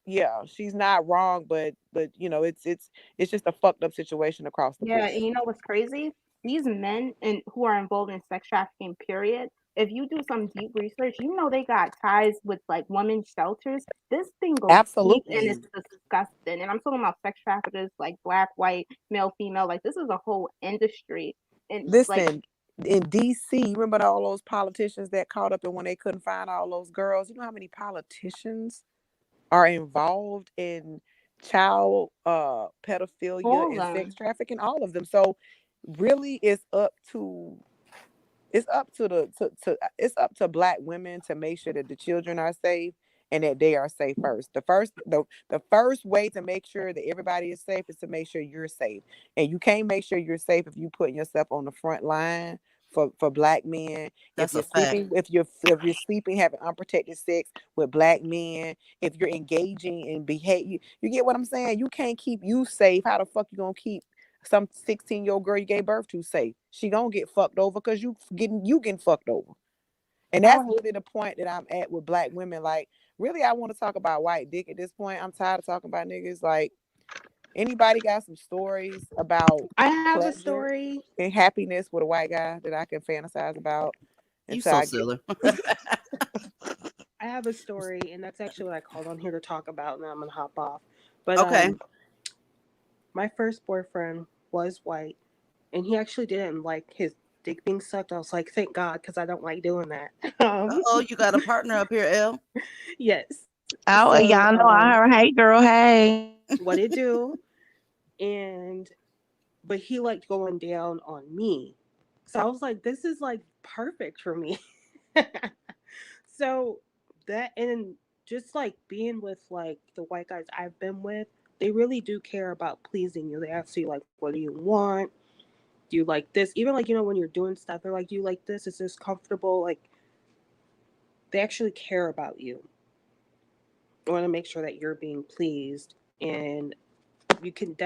yeah, she's not wrong, but you know, it's just a fucked up situation across the Yeah, board. and you know what's crazy? These men and who are involved in sex trafficking, period. If you do some deep research, you know they got ties with like women's shelters. This thing goes deep and Absolutely. it's disgusting. And I'm talking about sex traffickers, like black, white, male, female. Like this is a whole industry. And like, Listen, in DC, you remember all those politicians that caught up and when they couldn't find all those girls? You know how many politicians are involved in child pedophilia all of and sex them. trafficking? All of them. So really it's up to it's up to black women to make sure that the children are safe and that they are safe first. The first way to make sure that everybody is safe is to make sure you're safe. And you can't make sure you're safe if you putting yourself on the front line for black men. If That's a you're fact. sleeping, if you're sleeping having unprotected sex with black men, if you're engaging in behavior, you get what I'm saying? You can't keep you safe. How the fuck you gonna keep some 16-year-old girl you gave birth to safe? She gonna get fucked over because you getting fucked over. And I that's don't hate really the point that I'm at with black women. Like, really, I want to talk about white dick at this point. I'm tired of talking about niggas. Like, anybody got some stories about I have a pleasure story. and happiness with a white guy that I can fantasize about You until so I get. silly. I have a story, and that's actually what I called on here to talk about. Now I'm gonna hop off. But Okay. my first boyfriend was white, and he actually didn't like his dick being sucked. I was like, thank God, because I don't like doing that. Uh-oh, you got a partner up here, L. Yes. Oh, So y'all know I heard, hey girl, hey. what it do? And but he liked going down on me. So I was like, this is like perfect for me. So that and just like being with like the white guys I've been with, they really do care about pleasing you. They ask you like, what do you want? Do you like this? Even like, when you're doing stuff, they're like, do you like this? Is this comfortable? Like they actually care about you. They want to make sure that you're being pleased. And you can't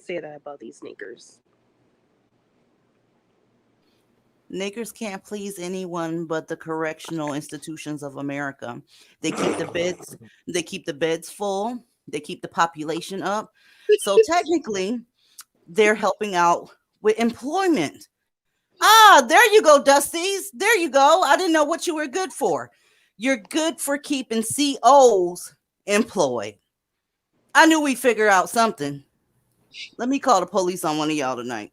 say that about these sneakers. Niggers can't please anyone but the correctional institutions of America. They keep the beds, they keep the beds full, they keep the population up. So technically, they're helping out with employment. Ah, there you go, Dusties. There you go. I didn't know what you were good for. You're good for keeping COs employed. I knew we'd figure out something. Let me call the police on one of y'all tonight.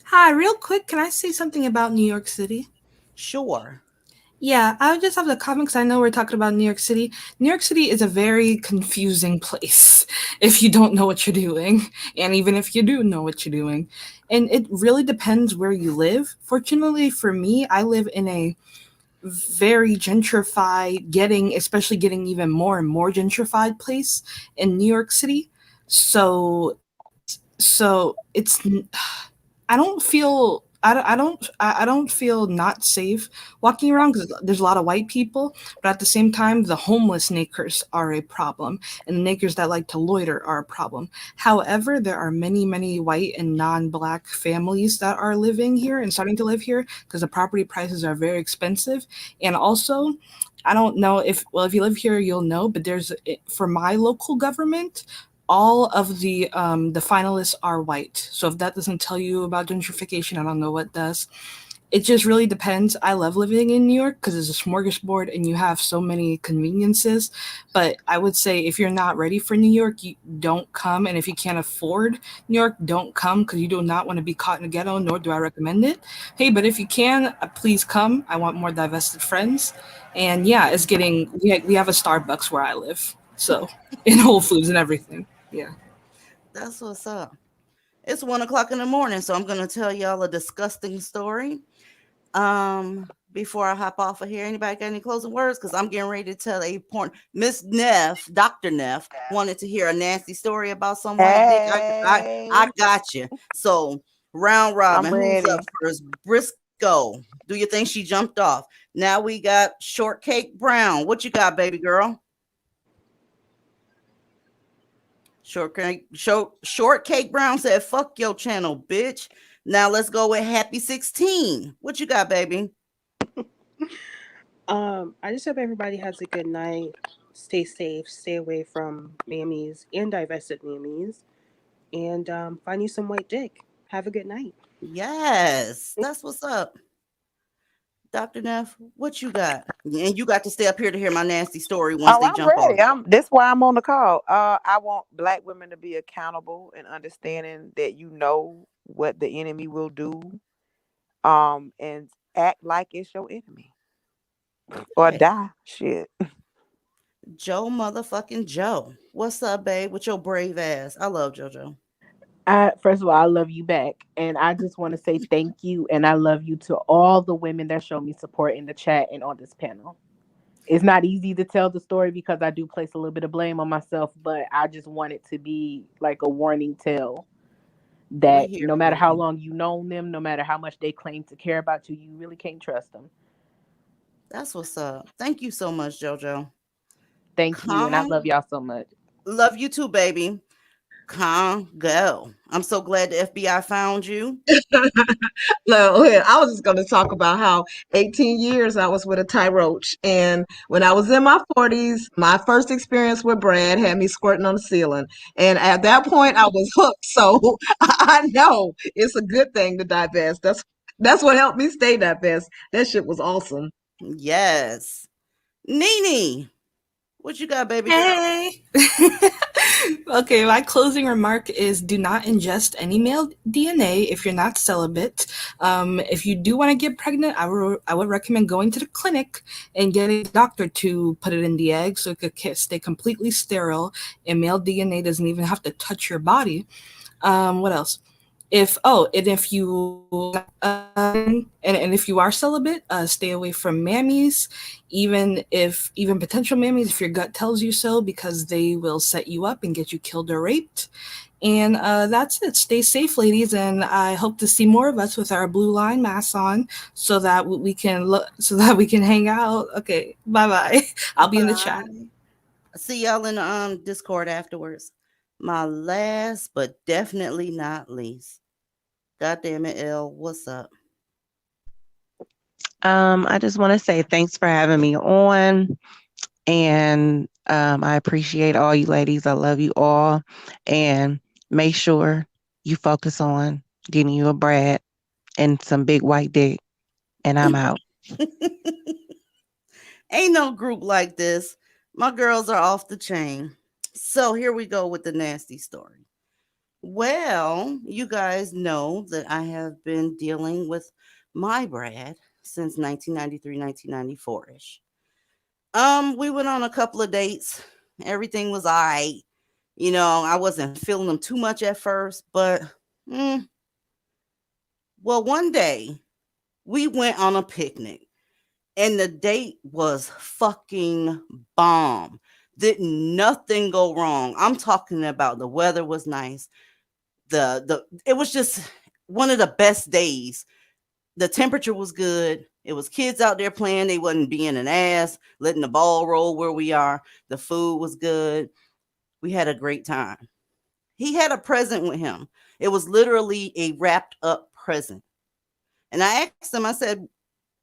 Hi, real quick, can I say something about New York City? Sure. Yeah, I would just have to comment because I know we're talking about New York City. New York City is a very confusing place if you don't know what you're doing, and even if you do know what you're doing. And it really depends where you live. Fortunately for me, I live in a very gentrified, especially getting even more and more gentrified place in New York City. So it's I don't feel I don't feel not safe walking around because there's a lot of white people, but at the same time, the homeless nakers are a problem, and the nakers that like to loiter are a problem. However, there are many white and non-black families that are living here and starting to live here because the property prices are very expensive, and also. I don't know if well if you live here you'll know, but for my local government, all of the finalists are white. So if that doesn't tell you about gentrification, I don't know what does. It just really depends. I love living in New York because it's a smorgasbord and you have so many conveniences. But I would say if you're not ready for New York, you don't come. And if you can't afford New York, don't come because you do not want to be caught in a ghetto, nor do I recommend it. Hey, but if you can, please come. I want more divested friends. And yeah, we have a Starbucks where I live. So, in Whole Foods and everything. Yeah. That's what's up. It's 1 o'clock in the morning, so I'm gonna tell y'all a disgusting story. Before I hop off of here, anybody got any closing words? Because I'm getting ready to tell a porn. Miss Neff, Dr. Neff, wanted to hear a nasty story about some white dick. I Hey, got you. So round I'm robin, who's up ready. first? Briscoe. Do you think she jumped off? Now we got Shortcake Brown. What you got, baby girl? Shortcake Brown said, "Fuck your channel, bitch." Now let's go with Happy 16. What you got, baby? I just hope everybody has a good night. Stay safe. Stay away from mammies and divested mammies, and find you some white dick. Have a good night. Yes, that's what's up. Dr. Neff, what you got? And you got to stay up here to hear my nasty story once Oh, they I'm jump off. ready. That's why I'm on the call. I want black women to be accountable and understanding that you know what the enemy will do. And act like it's your enemy or Hey, die. Shit. Joe motherfucking Joe. What's up, babe? With your brave ass. I love JoJo. First of all, I love you back, and I just want to say thank you, and I love you to all the women that show me support in the chat and on this panel. It's not easy to tell the story because I do place a little bit of blame on myself, but I just want it to be like a warning tale We that here no matter for how you. long you known them, no matter how much they claim to care about you, you really can't trust them. That's what's up. Thank you so much, JoJo. Thank you, and I Calm. love y'all so much. Love you too, baby. Congo. I'm so glad the FBI found you. No, yeah, I was just going to talk about how 18 years I was with a Thai roach. And when I was in my 40s, my first experience with Brad had me squirting on the ceiling. And at that point, I was hooked. So I know it's a good thing to divest. That's what helped me stay divest. That shit was awesome. Yes. Nene, what you got, baby girl? Hey. Okay, my closing remark is do not ingest any male DNA if you're not celibate. If you do want to get pregnant, I would recommend going to the clinic and getting a doctor to put it in the egg so it could stay completely sterile and male DNA doesn't even have to touch your body. What else? And if you and if you are celibate, stay away from mammies, even potential mammies if your gut tells you so, because they will set you up and get you killed or raped. And that's it. Stay safe, ladies, and I hope to see more of us with our blue line masks on, so that we can we can hang out. Okay, bye bye. I'll be in the chat. Bye. See y'all in the Discord afterwards. My last but definitely not least. God damn it, L. What's up? I just want to say thanks for having me on. And I appreciate all you ladies. I love you all. And make sure you focus on getting you a Brad and some big white dick. And I'm out. Ain't no group like this. My girls are off the chain. So here we go with the nasty story. Well, you guys know that I have been dealing with my Brad since 1993, 1994 ish. We went on a couple of dates. Everything was all right. You know, I wasn't feeling them too much at first, but mm, well, one day we went on a picnic and the date was fucking bomb. Did nothing go wrong. I'm talking about the weather was nice. The it was just one of the best days. The temperature was good. It was kids out there playing. They wasn't being an ass, letting the ball roll where we are. The food was good. We had a great time. He had a present with him. It was literally a wrapped up present. And I asked him, I said,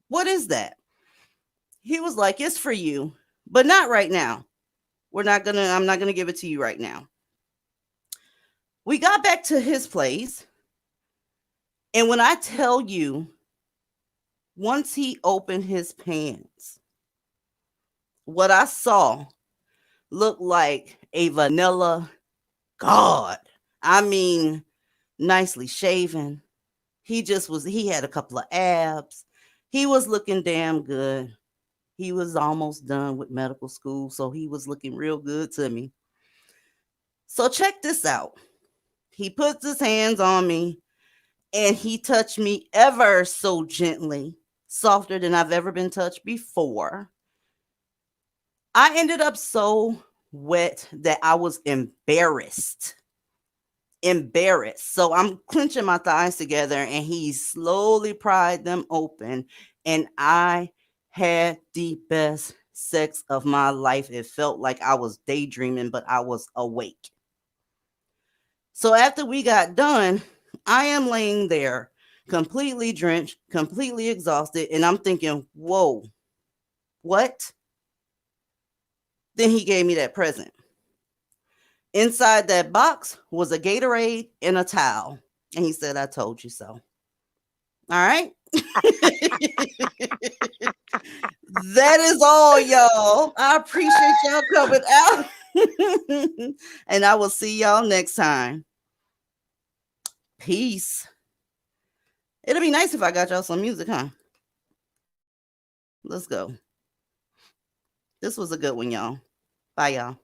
what is that? He was like, it's for you, but not right now. I'm not gonna give it to you right now. We got back to his place. And when I tell you, once he opened his pants, what I saw looked like a vanilla god. I mean, nicely shaven. He had a couple of abs. He was looking damn good. He was almost done with medical school, so he was looking real good to me. So check this out. He puts his hands on me and he touched me ever so gently, softer than I've ever been touched before. I ended up so wet that I was embarrassed. So I'm clenching my thighs together and he slowly pried them open and I had the best sex of my life. It felt like I was daydreaming, but I was awake. So after we got done, I am laying there completely drenched, completely exhausted, and I'm thinking, whoa, what? Then he gave me that present. Inside that box was a Gatorade and a towel. And he said, I told you so. All right. That is all, y'all. I appreciate y'all coming out. And I will see y'all next time. Peace. It'll be nice if I got y'all some music, huh? Let's go. This was a good one, y'all. Bye, y'all.